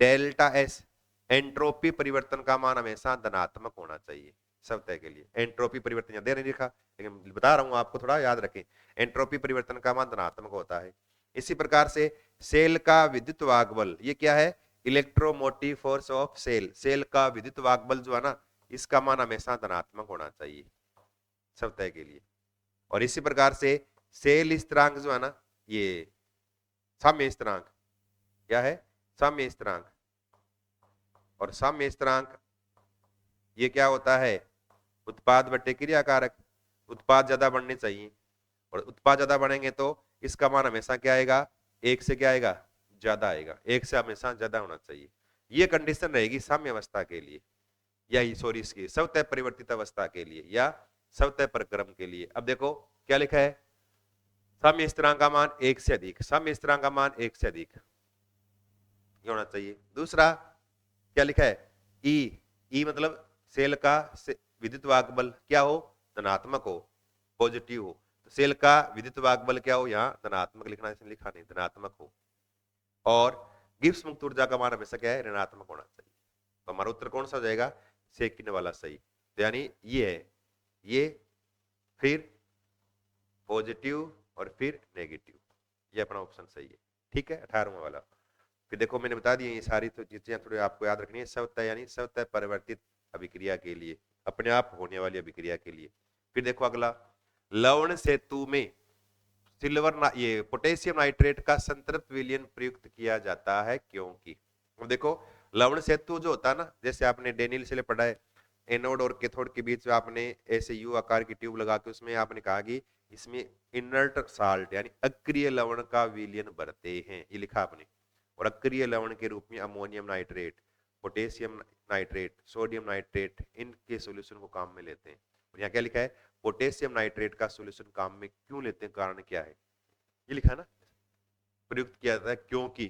डेल्टा एस एंट्रोपी परिवर्तन का मान हमेशा धनात्मक होना चाहिए स्वतः के लिए। एंट्रोपी परिवर्तन यहाँ दे नहीं लिखा लेकिन बता रहा हूं आपको, थोड़ा याद रखें, एंट्रोपी परिवर्तन का मान धनात्मक होता है। इसी प्रकार से सेल का विद्युत वाहक बल, ये क्या है, electromotive force of cell, cell का विद्युत वाहक बल जो है ना, इसका मान हमेशा धनात्मक होना चाहिए स्वतः के लिए। और इसी प्रकार से सेल स्थिरांक जो है ना, ये साम्य स्थिरांक क्या है, साम्य स्थिरांक, और साम्य स्थिरांक ये क्या होता है, उत्पाद बटे क्रिया कारक। उत्पाद ज्यादा बढ़ने चाहिए और उत्पाद ज्यादा बढ़ेंगे तो इसका मान हमेशा क्या आएगा, एक से क्या आएगा, ज्यादा आएगा, एक से हमेशा ज्यादा होना चाहिए। ये कंडीशन रहेगी साम्य अवस्था के लिए, या सॉरी इसकी स्वतः परिवर्तित अवस्था के लिए या स्वतः प्रक्रम के लिए। अब देखो क्या लिखा है, साम्य स्थिरांक का मान 1 से अधिक, साम्य स्थिरांक का मान 1 से अधिक ये होना चाहिए। दूसरा क्या लिखा है, ई मतलब सेल का विद्युत वाहक बल क्या हो, धनात्मक हो, पॉजिटिव हो। तो सेल का विद्युत वाहक बल क्या हो, यहाँ धनात्मक लिखना, इसने लिखा नहीं, धनात्मक हो। और गिब्स मुक्त ऊर्जा का मान हमेशा क्या है, ऋणात्मक होना चाहिए। तो हमारा उत्तर कौन सा हो जाएगा, सेकंड वाला सही। तो यानी ये है, ये फिर पॉजिटिव और फिर नेगेटिव, ये अपना ऑप्शन सही है। ठीक है, 18वां वाला। फिर देखो मैंने बता दिया ये सारी तो चीजें थोड़ी आपको याद रखनी है। स्वतः यानी स्वतः परिवर्तित अभिक्रिया के लिए, अपने आप होने वाली अभिक्रिया के लिए। फिर देखो अगला, लवण सेतु में ये पोटेशियम नाइट्रेट का संतृप्त विलयन प्रयुक्त किया जाता है क्योंकि। अब देखो लवण सेतु जो होता है ना, जैसे आपने डेनियल से पढ़ा है, एनोड और कैथोड के बीच में आपने ऐसे यू आकार की ट्यूब लगा के उसमें आपने कहा कि इसमें इनर्ट साल्ट यानी अक्रिय लवण का विलयन भरते हैं, ये लिखा आपने। और अक्रिय लवण के रूप में ammonium nitrate, potassium nitrate, sodium nitrate, इनके सोल्यूशन को काम में लेते हैं। और यहाँ क्या लिखा है, पोटेशियम नाइट्रेट का सोल्यूशन काम में क्यों लेते हैं, कारण क्या है, ये लिखा है ना, प्रयुक्त किया जाता है क्योंकि,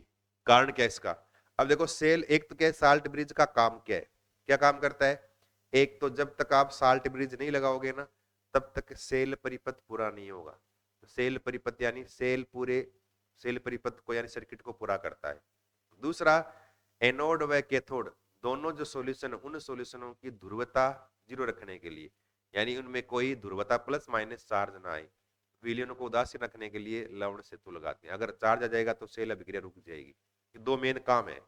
कारण क्या है इसका। अब देखो सेल, एक तो क्या है, साल्ट ब्रिज का काम क्या है, क्या काम करता है, एक तो जब तक आप साल्ट ब्रिज नहीं लगाओगे ना तब तक सेल परिपथ पूरा नहीं होगा। तो सेल परिपथ यानी सेल परिपथ को यानी सर्किट को पूरा करता है। दूसरा, एनोड व कैथोड दोनों जो सॉल्यूशन, उन सॉल्यूशनों की ध्रुवता जीरो रखने के लिए, यानी उनमें कोई ध्रुवता प्लस माइनस चार्ज ना आए, विलयनों को उदासीन रखने के लिए लवण सेतु लगाते हैं। अगर चार्ज आ जाएगा तो सेल अभिक्रिया रुक जाएगी। ये दो मेन काम है।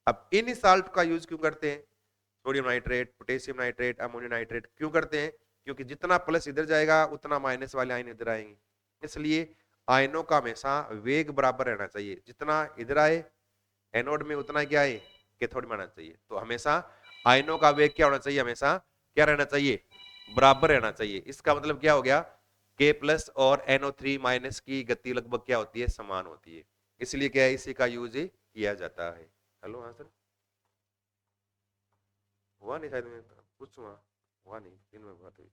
अब इन साल्ट का यूज क्यों करते हैं, sodium nitrate, potassium nitrate, ammonium nitrate क्यों करते हैं, क्योंकि जितना प्लस इधर जाएगा उतना माइनस वाले आयन इधर आएंगे। इसलिए आयनों का हमेशा वेग बराबर रहना चाहिए, जितना इधर आए एनोड में उतना क्या है कैथोड में आना चाहिए। तो हमेशा आयनों का वेग क्या होना चाहिए, हमेशा क्या रहना चाहिए, बराबर रहना चाहिए। इसका मतलब क्या हो गया, के प्लस और NO3 माइनस की गति लगभग क्या होती है, समान होती है। इसलिए क्या है, इसी का यूज किया जाता है। हेलो, हाँ सर, हुआ नहीं शायद, मैं पूछूंगा, हुआ नहीं, दिन में बात हुई।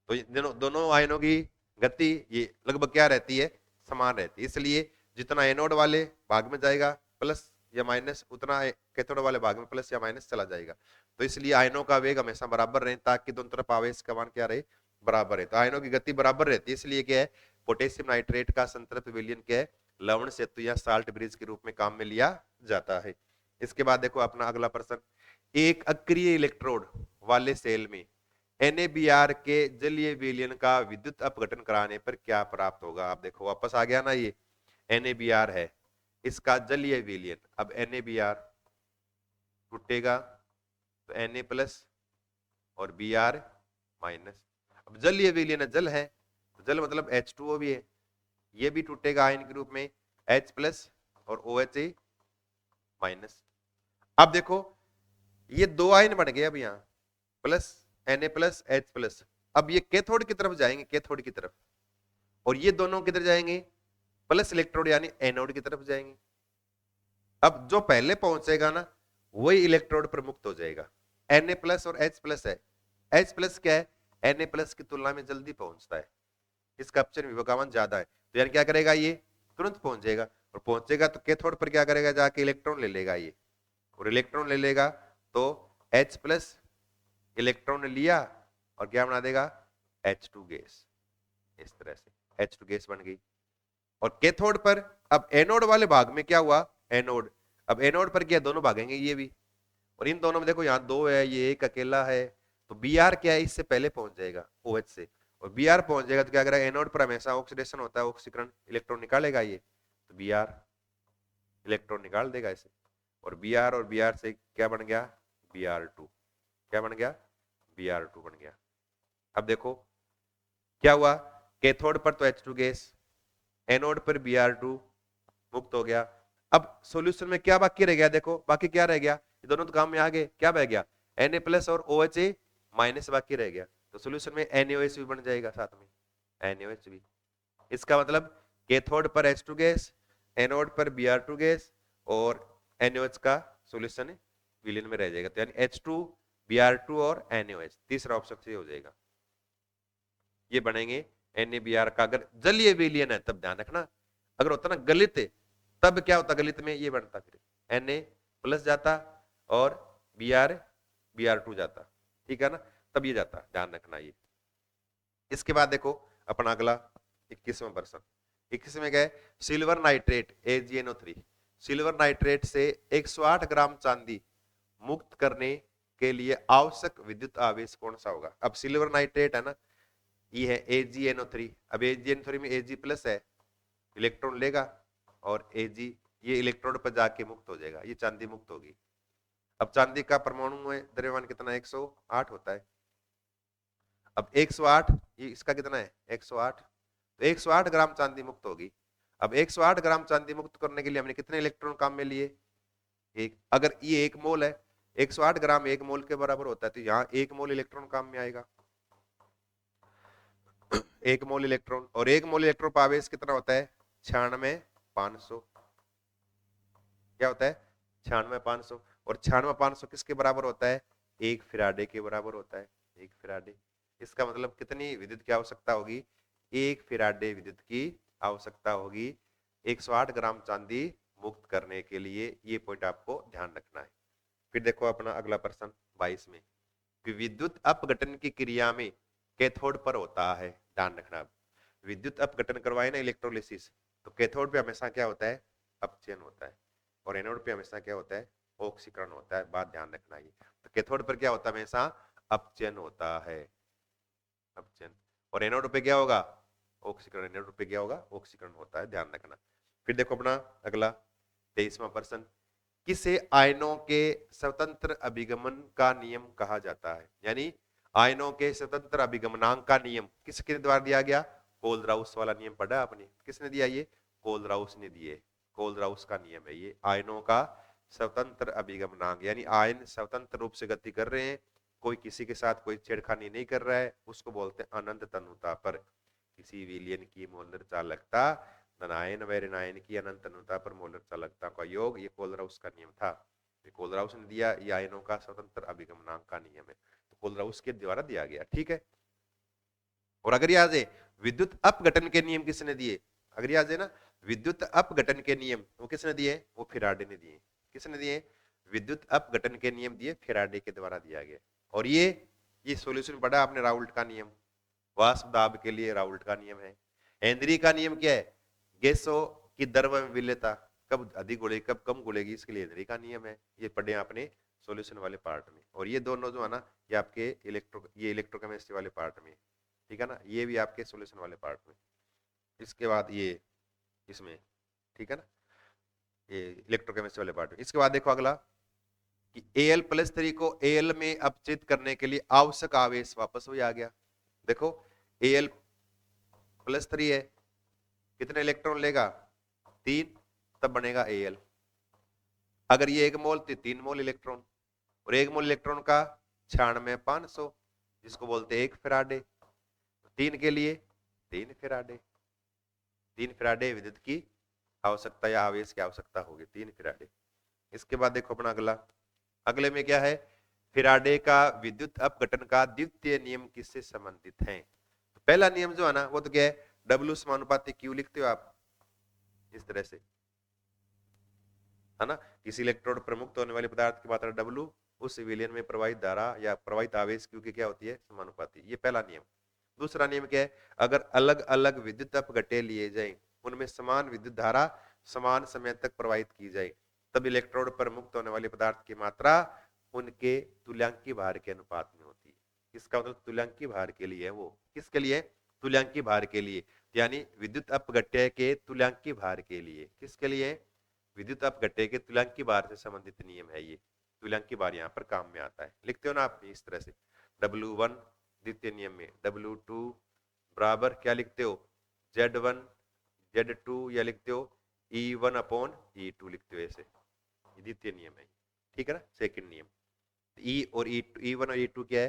तो दोनों दोनों आयनों की गति ये लगभग क्या रहती है, समान रहती है। इसलिए जितना एनोड वाले भाग में जाएगा प्लस या माइनस, उतना कैथोड वाले भाग में प्लस या माइनस चला जाएगा। तो इसलिए आयनों का वेग हमेशा बराबर रहे, ताकि दोनों तरफ आवेश का मान क्या रहे, बराबर है। तो आयनों की गति बराबर रहती है। इसलिए क्या है, पोटेशियम नाइट्रेट का संतृप्त विलयन क्या है, लवण सेतु या साल्ट ब्रिज के रूप में काम में लिया जाता है। इसके बाद देखो अपना अगला प्रश्न, एक अक्रिय इलेक्ट्रोड वाले सेल में NaBr के जलीय विलयन का विद्युत अपघटन कराने पर क्या प्राप्त होगा। आप देखो वापस आ गया ना, ये NaBr है, इसका जलीय विलयन। अब NaBr टूटेगा तो Na प्लस और Br माइनस। अब जलीय विलयन जल है, तो जल मतलब H2O भी है, ये भी टूटेगा आयन के रूप में H प्लस और OH माइनस। अब देखो ये दो आयन बन गए, अब यहाँ plus Na plus H plus. अब ये कैथोड की तरफ जाएंगे, कैथोड की तरफ, और ये दोनों किधर जाएंगे, प्लस इलेक्ट्रोड यानी एनोड की तरफ जाएंगे। अब जो पहले पहुंचेगा ना वही इलेक्ट्रोड पर मुक्त हो जाएगा। Na प्लस और H प्लस है, H प्लस क्या है, Na प्लस की तुलना में जल्दी पहुंचता है, इसका अपचन विभवान ज्यादा है। तो यानी क्या करेगा, ये तुरंत पहुंच जाएगा, और पहुंचेगा तो कैथोड पर क्या करेगा, जाके इलेक्ट्रॉन ले लेगा ये, और इलेक्ट्रॉन ले लेगा तो H प्लस इलेक्ट्रॉन लिया और क्या बना देगा, H2 गैस। इस तरह से H2 गैस बन गई। और कैथोड पर अब एनोड वाले भाग में क्या हुआ, एनोड, अब एनोड पर क्या दोनों भागेंगे ये भी, और इन दोनों में देखो यहाँ दो है, ये एक अकेला है, तो Br क्या है, इससे पहले पहुंच जाएगा OH से, और Br पहुंच जाएगा तो क्या करेगा, एनोड पर हमेशा ऑक्सीडेशन होता है, ऑक्सीकरण, इलेक्ट्रॉन निकालेगा ये, तो Br इलेक्ट्रॉन निकाल देगा इसे, और Br से क्या बन गया, Br2, क्या बन गया, Br2 बन गया। अब देखो क्या हुआ, कैथोड पर तो H2 गैस, एनोड पर Br2 मुक्त हो गया। अब सॉल्यूशन में क्या बाकी रह गया, देखो बाकी क्या रह गया, ये दोनों तो काम में आ गए, क्या बह गया, Na प्लस और OH माइनस बाकी रह गया। तो सॉल्यूशन में NaOH भी बन जाएगा साथ में, NaOH भी। इसका मतलब कैथोड पर H2 गैस, एनोड पर Br2 गैस और NaOH का सॉल्यूशन विलीन में रह जाएगा, तो यानी H2 Br2 और NaOH, तीसरा ऑप्शन सही हो जाएगा। ये बनेंगे NaBr का। अगर जलीय विलयन है तब ध्यान रखना, अगर होता ना गलित है तब क्या होता, गलित में ये बनता फिर Na प्लस जाता और Br2 जाता, ठीक है ना, तब ये जाता, ध्यान रखना ये। इसके बाद देखो अपना अगला 21वां प्रश्न। 21 में क्या है, silver nitrate AgNO3, silver nitrate से 108 ग्राम चांदी मुक्त करने के लिए आवश्यक विद्युत आवेश कौन सा होगा। अब सिल्वर नाइट्रेट है ना, ये है AgNO3, अब AgNO3 में Ag प्लस है, इलेक्ट्रॉन लेगा और Ag ये इलेक्ट्रोड पर जाके मुक्त हो जाएगा, ये चांदी मुक्त होगी। अब चांदी का परमाणु में द्रव्यमान कितना, 108 होता है। अब 108 ये इसका कितना है 108, तो 108 ग्राम चांदी मुक्त होगी। अब 108 ग्राम चांदी मुक्त करने के लिए हमने कितने इलेक्ट्रॉन काम में लिए, एक। अगर ये 1 मोल है, 108 ग्राम 1 मोल के बराबर होता है, तो यहाँ 1 मोल इलेक्ट्रॉन काम में आएगा, 1 मोल इलेक्ट्रॉन। और 1 मोल इलेक्ट्रॉन पर आवेश कितना होता है, 96,500, क्या होता है 96,500। और 96,500 किसके बराबर होता है, 1 फैराडे के बराबर होता है, 1 फैराडे। इसका मतलब कितनी विद्युत की आवश्यकता होगी, 1 फैराडे विद्युत की आवश्यकता होगी 108 ग्राम चांदी मुक्त करने के लिए। ये पॉइंट आपको ध्यान रखना है। फिर देखो अपना अगला प्रश्न 22 में, कि विद्युत अपघटन की क्रिया में कैथोड पर होता है, ध्यान रखना। विद्युत अपघटन करवाए ना इलेक्ट्रोलिसिस, तो कैथोड पे हमेशा क्या होता है, अपचयन होता है, और एनोड पे हमेशा क्या होता है, ऑक्सीकरण होता है। बात ध्यान रखना ये, तो कैथोड पर क्या होता है, हमेशा अपचयन होता है, अपचयन। और एनोड पे क्या होगा, ऑक्सीकरण, एनोड पे क्या होगा, ऑक्सीकरण होता है, ध्यान रखना। फिर देखो अपना अगला 23वां प्रश्न, किसे आयनों के स्वतंत्र अभिगमन का नियम कहा जाता है। यानी आयनों के स्वतंत्र अभिगमनांक का नियम किसके द्वारा दिया गया, कोलराउस वाला नियम पढ़ा आपने, किसने दिया ये, कोलराउस ने दिए, कोलराउस का नियम है ये। आयनों का स्वतंत्र अभिगमनांक, यानी आयन स्वतंत्र रूप से गति कर रहे हैं, कोई किसी के साथ कोई छेड़खानी नहीं कर रहा है, उसको बोलते हैं अनंत तनुता पर। किसी विलयन की मोलर चालकता धनायन व ऋणायन की अनंत तनुता पर मोलर चालकता का योग, ये कोलराउस का नियम था, ये कोलराउस ने दिया। ये आयनों का स्वतंत्र अभिगमनांक का नियम है, तो कोलराउस के द्वारा दिया गया, ठीक है। और अगर याद है विद्युत अपघटन के नियम किसने दिए, अगर याद है ना विद्युत अपघटन के नियम वो किसने दिए, वो फैराडे ने दिए। किसने दिए, विद्युत अपघटन के नियम दिए, फैराडे के द्वारा दिया गया। और ये सॉल्यूशन पढ़ा आपने, राउल्ट का नियम, वाष्प दाब के लिए राउल्ट का नियम है। हेनरी का नियम क्या है, गैसों की द्रव में विलेयता, कब अधिक उड़ेगी कब कम उड़ेगी, इसके लिए हेनरी का नियम है। ये पढ़े आपने सॉल्यूशन वाले पार्ट में। और ये दोनों जो है ना, ये आपके इलेक्ट्रोकेमिस्ट्री वाले पार्ट में, ठीक है ना, ये भी आपके सॉल्यूशन वाले पार्ट में। इसके बाद ये इसमें, ठीक है ना, ये इलेक्ट्रोकेमिस्ट्री वाले पार्ट में। इसके बाद देखो अगला, कि Al+3 को Al में अपचित करने के लिए आवश्यक आवेश, वापस वही आ गया। देखो Al+3 है, कितने इलेक्ट्रॉन लेगा, 3, तब बनेगा Al। अगर ये 1 मोल तो 3 मोल इलेक्ट्रॉन, और 1 मोल इलेक्ट्रॉन का 96,500, जिसको बोलते हैं 1 फैराडे। 3 के लिए 3 फैराडे, 3 फैराडे विद्युत की आवश्यकता या आवेश की आवश्यकता होगी, 3 फैराडे। इसके बाद देखो अपना अगला, अगले में क्या है, फैराडे का विद्युत अपघटन का द्वितीय नियम किससे संबंधित है। तो पहला नियम जो है ना, वो तो क्या है, W समानुपाती Q लिखते हो आप इस तरह से, है ना, किसी इलेक्ट्रोड पर मुक्त होने वाले पदार्थ की मात्रा W उस विलयन में प्रवाहित धारा या प्रवाहित आवेश Q की क्या होती है, समानुपाती। ये पहला नियम। दूसरा नियम क्या है, अगर अलग अलग विद्युत अपघटे लिए जाएं, उनमें समान विद्युत धारा समान समय तक प्रवाहित की जाए, तब इलेक्ट्रोड पर मुक्त होने वाले पदार्थ की मात्रा उनके तुल्यांकी भार के अनुपात में होती है। इसका मतलब तुल्यांकी भार के लिए है वो, किसके लिए, तुल्यांकी भार के लिए, यानी विद्युत अपघट्य के तुल्यांकी भार के लिए। किसके लिए, विद्युत अपघट्य के तुल्यांकी भार से संबंधित नियम है ये। तुल्यांकी भार यहाँ पर काम में आता है, लिखते हो ना आप इस तरह से, W1 द्वितीय नियम में W2 बराबर क्या लिखते हो, Z1 Z2, या लिखते हो E1/E2 लिखते हो ऐसे, द्वितीय नियम है, ठीक है ना, सेकंड नियम। E और E1 और E2 क्या है,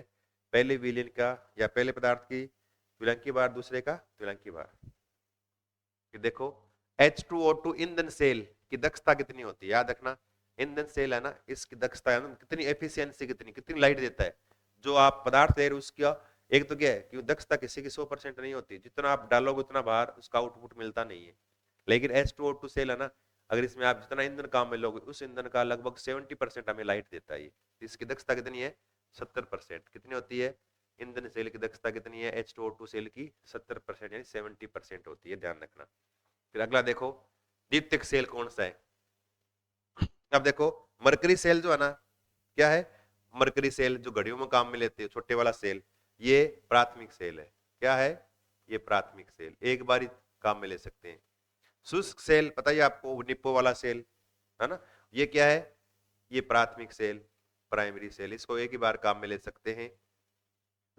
पहले विलयन का या पहले पदार्थ की तुल्यांकी भार, दूसरे का तुल्यांकी भार। देखो H2O2 ईंधन सेल की दक्षता कितनी होती है, याद रखना। ईंधन सेल है ना, इसकी दक्षता है ना, कितनी एफिशिएंसी, कितनी लाइट देता है। जो आप पदार्थ दे रहे हो उसका एक तो क्या है कि दक्षता किसी की 100% नहीं होती, जितना आप डालोगे उतना बाहर उसका आउटपुट मिलता नहीं है। लेकिन H2O2 सेल है ना, अगर इसमें आप जितना ईंधन काम में लोगे उस ईंधन का लगभग 70% हमें लाइट देता है। इसकी दक्षता कितनी है, 70%। कितनी होती है ईंधन सेल की दक्षता, कितनी है H2O2 सेल की, 70% यानी 70% होती है, ध्यान रखना। फिर अगला देखो, द्वितीयक सेल कौन सा है। अब देखो मरकरी सेल जो है ना, क्या है, मरकरी सेल जो घड़ियों में काम में लेते हैं, छोटे वाला सेल, ये प्राथमिक सेल है। क्या है, ये प्राथमिक सेल, एक बार ही काम में ले सकते हैं। शुष्क सेल पता ही आपको, निप्पो वाला सेल है ना, ये क्या है, ये प्राथमिक सेल, प्राइमरी सेल, इसको एक ही बार काम में ले सकते हैं।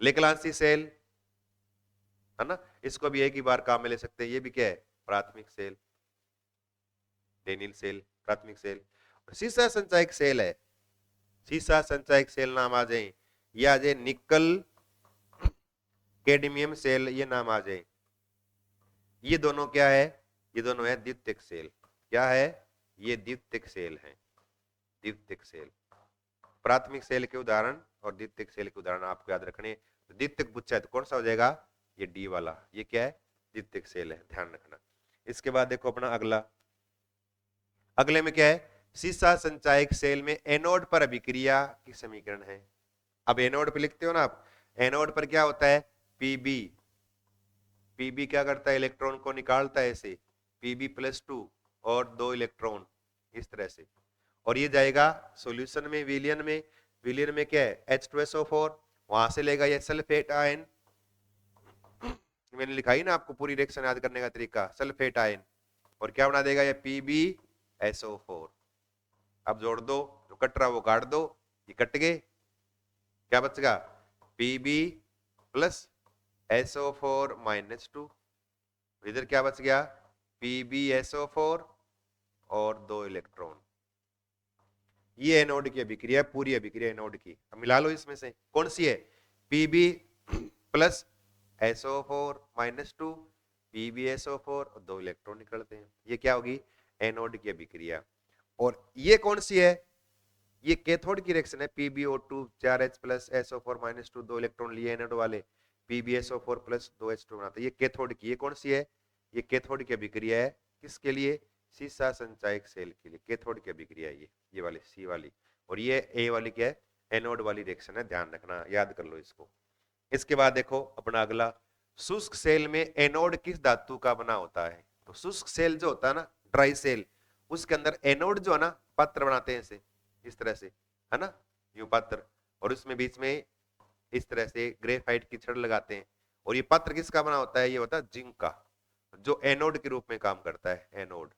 लेकलांसी सेल है ना, इसको भी एक ही बार काम में ले सकते हैं, ये भी क्या है, प्राथमिक सेल। डेनियल सेल प्राथमिक सेल। सीसा संचायक सेल है, सीसा संचायक सेल नाम आ जाए, ये आ जाए निकल कैडमियम सेल, ये नाम आ जाए। ये दोनों क्या है, ये दोनों है द्वितीयक सेल। क्या है, ये द्वितीयक सेल है, द्वितीयक सेल। प्राथमिक सेल के उदाहरण और द्वितीयक सेल के उदाहरण आपको याद रखने। द्वितीयक पूछा है तो कौन सा हो जाएगा, ये डी वाला, ये क्या है, द्वितीयक सेल है, ध्यान रखना। इसके बाद देखो अपना अगला, अगले में क्या है, सीसा संचायक सेल में एनोड पर अभिक्रिया की समीकरण है। अब एनोड पे लिखते हो ना आप, एनोड पर क्या होता है, पीबी, पीबी क्या करता है, इलेक्ट्रॉन को निकालता है ऐसे, Pb+2 और 2 इलेक्ट्रॉन इस तरह से, और ये जाएगा सॉल्यूशन में, विलियन में। विलियन में क्या है, H2SO4, वहां से लेगा ये सल्फेट आयन, मैंने लिखा ही ना आपको पूरी रिएक्शन याद करने का तरीका, सल्फेट आयन, और क्या बना देगा ये PbSO4। अब जोड़ दो, जो कट रहा वो काट दो, ये कट गए, क्या बचेगा, Pb+SO4-2, इधर क्या बच गया, PbSO4 और 2 इलेक्ट्रॉन। ये एनोड की अभिक्रिया, पूरी अभिक्रिया एनोड की। अब मिला लो इसमें से कौन सी है, Pb+SO4-2, PbSO4 और 2 इलेक्ट्रॉन निकलते हैं, ये क्या होगी, एनोड की अभिक्रिया। और ये कौन सी है, ये कैथोड की रिएक्शन है, PbO2 4H+SO4-2, 2 इलेक्ट्रॉन लिए एनोड वाले, PbSO4+2H2 बनाते हैं, ये कैथोड की। ये कौन सी है, ये कैथोड की अभिक्रिया है, किसके लिए, सीसा संचायक सेल के लिए कैथोड की अभिक्रिया है ये वाली सी वाली। और ये ए वाली क्या है, एनोड वाली रिएक्शन है, ध्यान रखना, याद कर लो इसको। इसके बाद देखो अपना अगला, शुष्क सेल में एनोड किस धातु का बना होता है। तो शुष्क सेल जो होता है ना, ड्राई सेल, उसके अंदर एनोड जो है ना, पात्र बनाते हैं ऐसे, इस तरह से, है ना, यूं पात्र, और उसमें बीच में इस तरह से ग्रेफाइट की छड़ लगाते हैं। और ये पात्र किसका बना होता है, ये होता है जिंक का, जो एनोड के रूप में काम करता है, एनोड।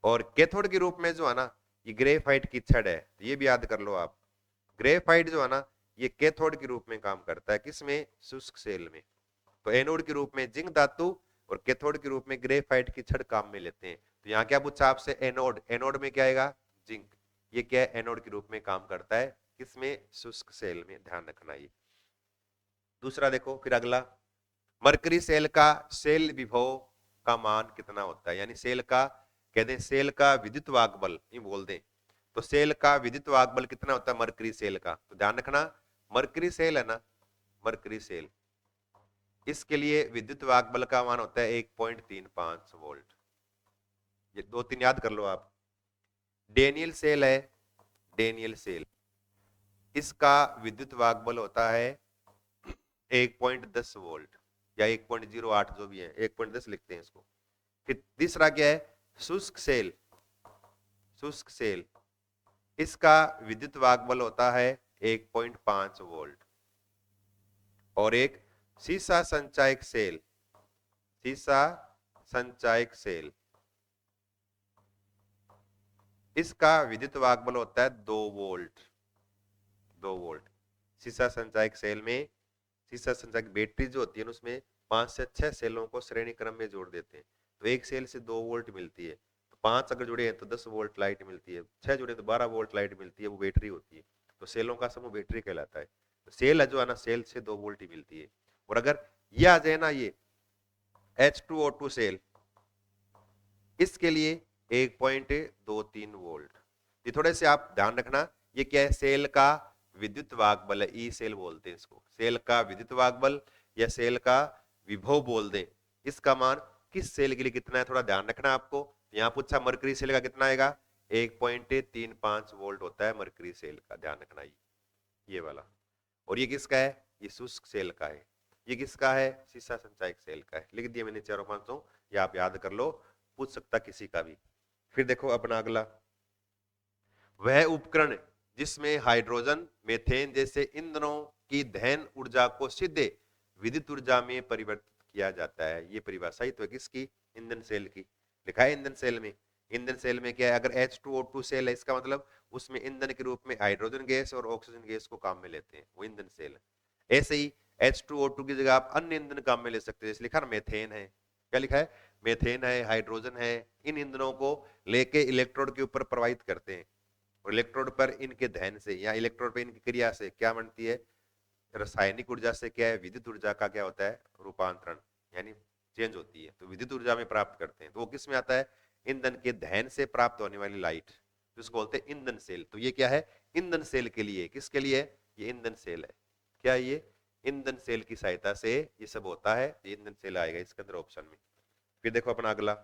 और कैथोड के रूप में जो है ना, ये ग्रेफाइट की छड़ है, ये भी याद कर लो आप। ग्रेफाइट जो है ना, ये कैथोड के रूप में काम करता है, किसमें, शुष्क सेल में। तो एनोड के रूप में जिंक धातु और कैथोड के रूप में ग्रेफाइट की छड़ काम में लेते हैं। तो यहाँ क्या पूछा आपसे, एनोड, एनोड में क्या आएगा, जिंक, ये क्या है, एनोड के रूप में काम करता है, किसमें, शुष्क सेल में, ध्यान रखना। ये दूसरा देखो, फिर अगला, मरकरी सेल का सेल विभव का मान कितना होता है, यानी सेल का, कहते हैं सेल का विद्युत वाहक बल, ये बोल दें तो सेल का विद्युत वाहक बल कितना होता है मरकरी सेल का। तो ध्यान रखना, मरकरी सेल है ना, मरकरी सेल, इसके लिए विद्युत वाहक बल का मान होता है 1.35 वोल्ट। ये 2-3 याद कर लो आप। डेनियल सेल है, डेनियल सेल, इसका विद्युत वाहक बल होता है 1.10 वोल्ट या 1.08, जो भी है, 1.10 लिखते हैं इसको। फिर तीसरा क्या है, शुष्क सेल, शुष्क सेल, इसका विद्युत वाहक बल होता है 1.5 वोल्ट। और एक सीसा संचायक सेल, सीसा संचायक सेल, इसका विद्युत वाहक बल होता है 2 वोल्ट, 2 वोल्ट। सीसा संचायक सेल में, सीसा संचायक बैटरी जो होती है उसमें 5 से 6 सेलों को श्रेणी क्रम में जोड़ देते हैं, तो एक सेल से 2 वोल्ट मिलती है। तो 5 अगर जुड़े हैं तो 10 वोल्ट लाइट मिलती है, 6 जुड़े तो 12 वोल्ट लाइट मिलती है, वो बैटरी होती है। तो सेलों का समूह बैटरी कहलाता है। तो सेल जो है ना, सेल से 2 वोल्ट ही मिलती है। और अगर ये आ जाए ना, ये H2O2 सेल, इसके लिए 1.23 वोल्ट। ये थोड़े से आप ध्यान रखना, ये क्या है, सेल का विद्युत वाहक बल है, ई सेल बोलते हैं इसको, सेल का विद्युत वाहक बल या सेल का विभव बोल दें। इसका मान किस सेल के लिए कितना है थोड़ा ध्यान रखना आपको। यहां पूछा मरकरी सेल का कितना आएगा, 1.35 वोल्ट होता है मरकरी सेल का, ध्यान रखना ये वाला। और ये किसका है, ये शुष्क सेल का है। ये किसका है, सीसा संचायक सेल का है। लिख दिया मैंने चारों पांचों, ये आप याद कर लो, पूछ सकता किसी का भी। फिर देखो अपना अगला, वह उपकरण जिसमें हाइड्रोजन मीथेन जैसे ईंधनों की दहन ऊर्जा को सीधे विद्युत ऊर्जा में परिवर्तित किया जाता है। ये परिभाषा ही तो है किसकी, ईंधन सेल की। लिखा है ईंधन सेल में, ईंधन सेल में क्या है, अगर H2O2 सेल है इसका मतलब उसमें ईंधन के रूप में हाइड्रोजन गैस और ऑक्सीजन गैस को काम में लेते हैं, वो ईंधन सेल है। ऐसे ही H2O2 की जगह आप अन्य ईंधन काम में ले सकते हैं, जैसे लिखा ना मेथेन है, क्या लिखा है, मेथेन है, हाइड्रोजन है। इन ईंधनों को लेके इलेक्ट्रोड के ऊपर प्रवाहित करते हैं और इलेक्ट्रोड पर इनके दहन से या इलेक्ट्रोड पर इनकी क्रिया से क्या बनती है, रासायनिक ऊर्जा से क्या है, विद्युत ऊर्जा का क्या होता है, रूपांतरण, यानी चेंज होती है, तो विद्युत ऊर्जा में प्राप्त करते हैं। तो वो किस में आता है, ईंधन के दहन से प्राप्त होने वाली लाइट, जिसको बोलते हैं ईंधन सेल। तो ये क्या है, ईंधन सेल के लिए, किसके लिए, ये ईंधन सेल है। क्या ये ईंधन सेल की सहायता से ये सब होता है, ईंधन सेल आएगा इसके अंदर ऑप्शन में। फिर देखो अपना अगला,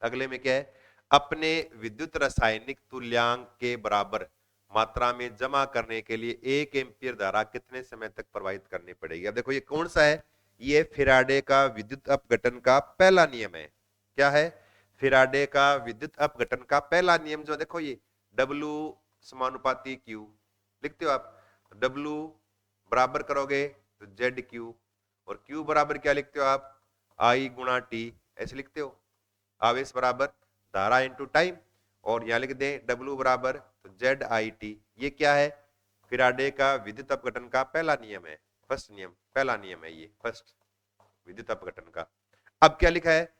अगले में क्या है, अपने विद्युत रासायनिक तुल्यांक के बराबर मात्रा में जमा करने के लिए 1 एम्पीयर धारा कितने समय तक प्रवाहित करनी पड़ेगी। अब देखो ये कौन सा है, ये फेराडे का विद्युत अपघटन का पहला नियम है। क्या है, फेराडे का विद्युत अपघटन का पहला नियम, जो देखो ये W समानुपाती Q लिखते हो आप, W बराबर करोगे तो ZQ, और Q बराबर क्या लिखते हो आप, I गुणा T, ऐसे लिखते हो, आवेश बराबर धारा इंटू टाइम, और यहां लिख दें W बराबर तो ZIT। ये क्या है, फेराडे का विद्युत अपघटन का पहला नियम है, फर्स्ट नियम, पहला नियम है ये, फर्स्ट विद्युत अपघटन का। अब क्या लिखा है,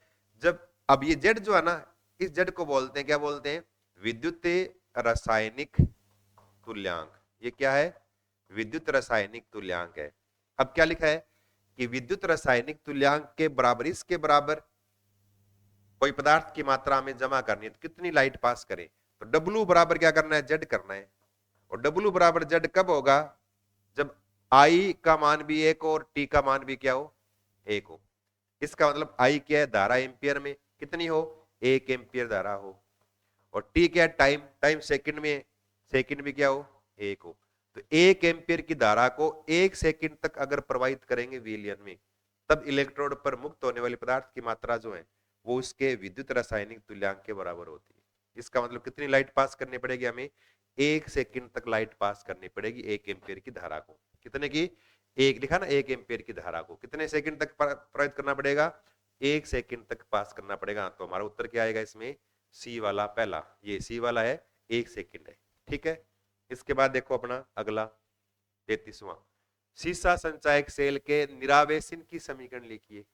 जब अब ये Z जो है ना, इस Z को बोलते हैं, क्या बोलते हैं, विद्युत रासायनिक तुल्यांक। ये क्या है, विद्युत रासायनिक तुल्यांक है। अब क्या लिखा है कि विद्युत रासायनिक तुल्यांक के बराबर, इसके बराबर कोई पदार्थ की मात्रा में जमा करनी है तो कितनी लाइट पास करें, तो W बराबर क्या करना है, Z करना है। और W बराबर Z कब होगा, जब I का मान भी 1 और T का मान भी क्या हो, 1 हो। इसका मतलब I क्या है, धारा एम्पियर में कितनी हो, 1 एम्पियर धारा हो, और T क्या है, टाइम, टाइम सेकंड में, सेकंड भी क्या हो, 1 हो। तो 1 एम्पियर की धारा को 1 सेकंड तक अगर प्रवाहित करेंगे विलयन में, तब इलेक्ट्रोड पर मुक्त होने वाली पदार्थ की मात्रा जो है वो उसके विद्युत रासायनिक तुल्यांक के बराबर होती है। इसका मतलब कितनी लाइट पास करनी पड़ेगी हमें, 1 सेकंड तक लाइट पास करनी पड़ेगी 1 एम्पियर की धारा को। कितने की, एक लिखा ना, 1 एम्पियर की धारा को कितने सेकंड तक प्रवाहित करना पड़ेगा, 1 सेकंड तक पास करना पड़ेगा। तो हमारा उत्तर क्या आएगा इसमें, सी वाला पहला, ये सी वाला है, 1 सेकंड है, ठीक है। इसके बाद देखो अपना अगला 33वां, सीसा संचायक सेल के निरावेशन की समीकरण लिखिए।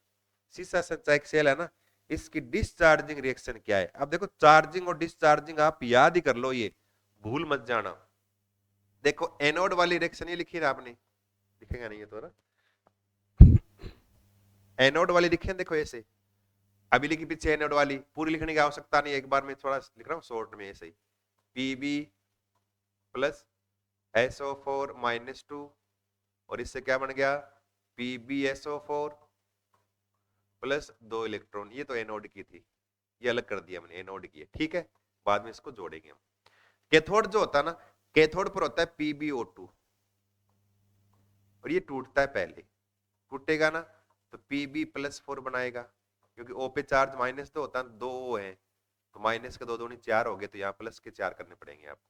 सीसा संचायक सेल है ना, इसकी डिस्चार्जिंग रिएक्शन क्या है। अब देखो चार्जिंग और डिस्चार्जिंग आप याद ही कर लो, ये भूल मत जाना। देखो एनोड वाली रिएक्शन ये लिखी ना आपने, लिखेगा नहीं है तो ना, एनोड वाली लिखे देखो ऐसे, अभी लिखी पीछे एनोड वाली, पूरी लिखने की आवश्यकता नहीं, एक बार में थोड़ा लिख रहा हूँ शॉर्ट में ऐसे ही, Pb प्लस SO4 -2, और इससे क्या बन गया, PbSO4 प्लस 2 इलेक्ट्रॉन। ये तो एनोड की थी, ये अलग कर दिया मैंने, एनोड की है, ठीक है, बाद में इसको जोड़ेंगे हम। कैथोड जो होता है ना, कैथोड पर होता है PbO2, और ये टूटता है पहले, टूटेगा ना तो Pb+4 बनाएगा, क्योंकि O पे चार्ज -2 होता है, 2 O है, तो माइनस के 2 दूनी 4 हो गए, तो यहाँ प्लस के 4 करने पड़ेंगे आपको।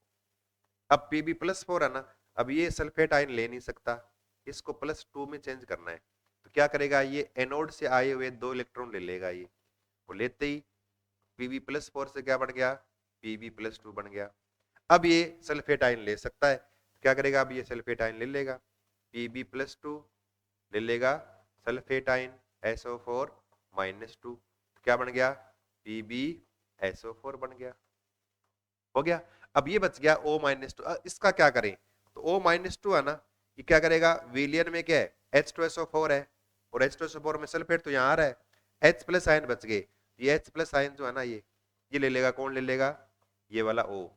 अब Pb+4 है ना, अब ये सल्फेट आयन ले नहीं सकता, इसको +2 में चेंज करना है, तो क्या करेगा, ये एनोड से आए हुए 2 इलेक्ट्रॉन ले लेगा, ये वो लेते ही Pb+4 से क्या बन गया, Pb+2 बन गया। अब ये सल्फेट आयन ले सकता है, तो क्या करेगा, अब ये सल्फेट आयन ले लेगा, Pb+2 ले लेगा, सल्फेट आयन SO4 -2, तो क्या बन गया, PbSO4 बन गया, हो गया। अब ये बच गया O-2, इसका क्या करें, तो O-2 है ना, ये क्या करेगा, विलियन में क्या है, H2SO4 है, और H2SO4 में सल्फेट तो यहाँ आ रहा है, H+ आयन बच गए, ये H+ आयन जो है ना, ये ये ले लेगा, कौन ले लेगा, ये वाला O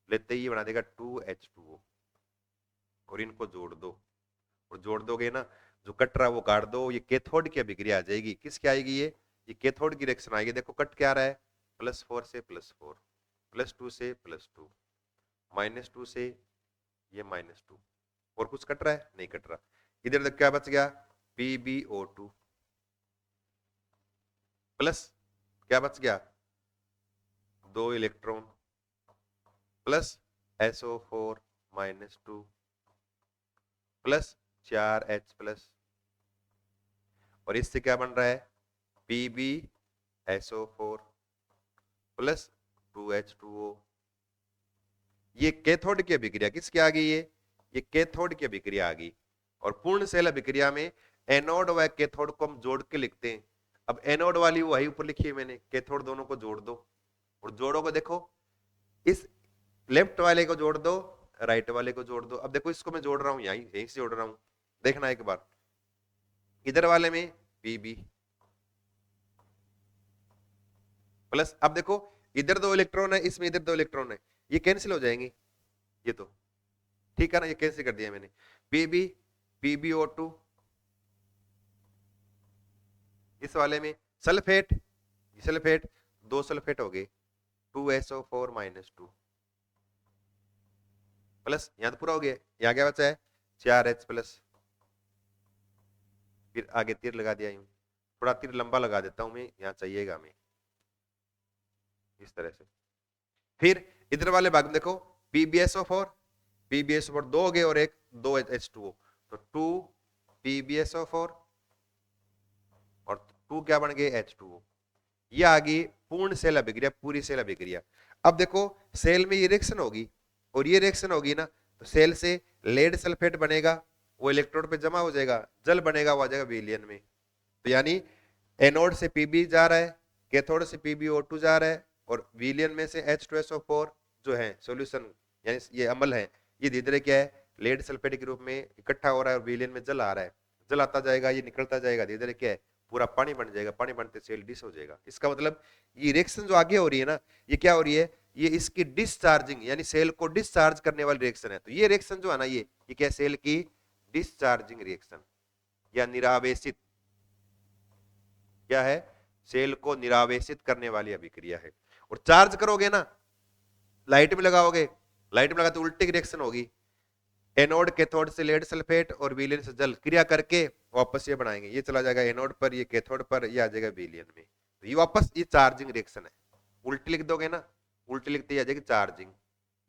लेते ही ये बना देगा 2H2O, और इनको जोड़ दो, और जोड़ दोगे ना, जो कट रहा है वो काट दो, ये कैथोड की अभिक्रिया आ जाएगी। किसकी आएगी, ये कैथोड की रिएक्शन आएगी। देखो कट क्या रहा है, +4 से +4, +2 से +2, -2 से ये -2, और कुछ कट रहा है, नहीं कट रहा। इधर तक क्या बच गया, PbO2 प्लस क्या बच गया, 2 electron plus SO4 -2 plus 4H plus, और इससे क्या बन रहा है, PbSO4 प्लस 2H2O। ये कैथोड की अभिक्रिया किसकी आ गई, ये कैथोड की अभिक्रिया आ गई। और पूर्ण सेल अभिक्रिया में एनोड व कैथोड को हम जोड़ के लिखते हैं। अब एनोड वाली वही ऊपर लिखी है मैंने, कैथोड दोनों को जोड़ दो, और जोड़ोगे देखो, इस लेफ्ट वाले को जोड़ दो, राइट वाले को जोड़ दो। अब देखो इसको मैं जोड़ रहा हूं, यहीं से जोड़ रहा हूं, देखना एक बार, इधर वाले में Pb प्लस, अब देखो इधर 2 इलेक्ट्रॉन है, इसमें इधर 2 इलेक्ट्रॉन है, ये कैंसिल हो जाएंगे, ये तो ठीक है ना, ये कैंसिल कर दिया मैंने। Pb PbO2, इस वाले में सल्फेट, सल्फेट 2 सल्फेट हो गए, 2SO4 -2 प्लस, यहां तो पूरा हो गया, यहां क्या बचा है, 4H प्लस, फिर आगे तीर लगा दिया यूं, थोड़ा तीर लंबा लगा देता हूं मैं, यहां चाहिएगा हमें इस तरह से। फिर इधर वाले भाग में देखो, PbSO4 2 हो गए, और एक 2H2O, तो 2 PbSO4 और 2 क्या बन गए, H2O। ये आ गई पूर्ण सेल अभिक्रिया, पूरी सेल अभिक्रिया। अब देखो सेल में ये रिएक्शन होगी, और ये रिएक्शन होगी ना, तो सेल से लेड सल्फेट बनेगा, वो इलेक्ट्रोड पे जमा हो जाएगा, जल बनेगा, वो आ जाएगा विलियन में। तो यानी एनोड से Pb जा रहा है, कैथोड से PbO2 जा रहा है, और विलियन में से H2SO4 जो है सॉल्यूशन, यानी ये अम्ल है, ये धीरे धीरे क्या है, लेड सल्फेट के रूप में इकट्ठा हो रहा है, और विलियन में जल आ रहा है, जल आता जाएगा, ये निकलता जाएगा, धीरे धीरे क्या है, पूरा पानी बन जाएगा, पानी बनते सेल डिस हो जाएगा। इसका मतलब ये रिएक्शन जो आगे हो रही है ना, ये क्या हो रही है, ये इसकी डिस्चार्जिंग, यानी सेल को डिस्चार्ज करने वाली रिएक्शन है। तो ये रिएक्शन जो है ना, ये क्या, सेल की डिस्चार्जिंग रिएक्शन या निरावेशित, क्या है, सेल को निरावेशित करने वाली अभिक्रिया है। और चार्ज करोगे ना, लाइट में लगाओगे, लाइट में लगाते उल्टी रिएक्शन होगी, एनोड कैथोड से लेड सल्फेट और विलियन से जल क्रिया करके वापस ये बनाएंगे, ये चला जाएगा एनोड पर, ये कैथोड पर, ये आ जाएगा विलियन में, तो ये वापस ये चार्जिंग रिएक्शन है। उल्टी लिख दोगे ना, उल्टी लिखते आ जाएगी चार्जिंग,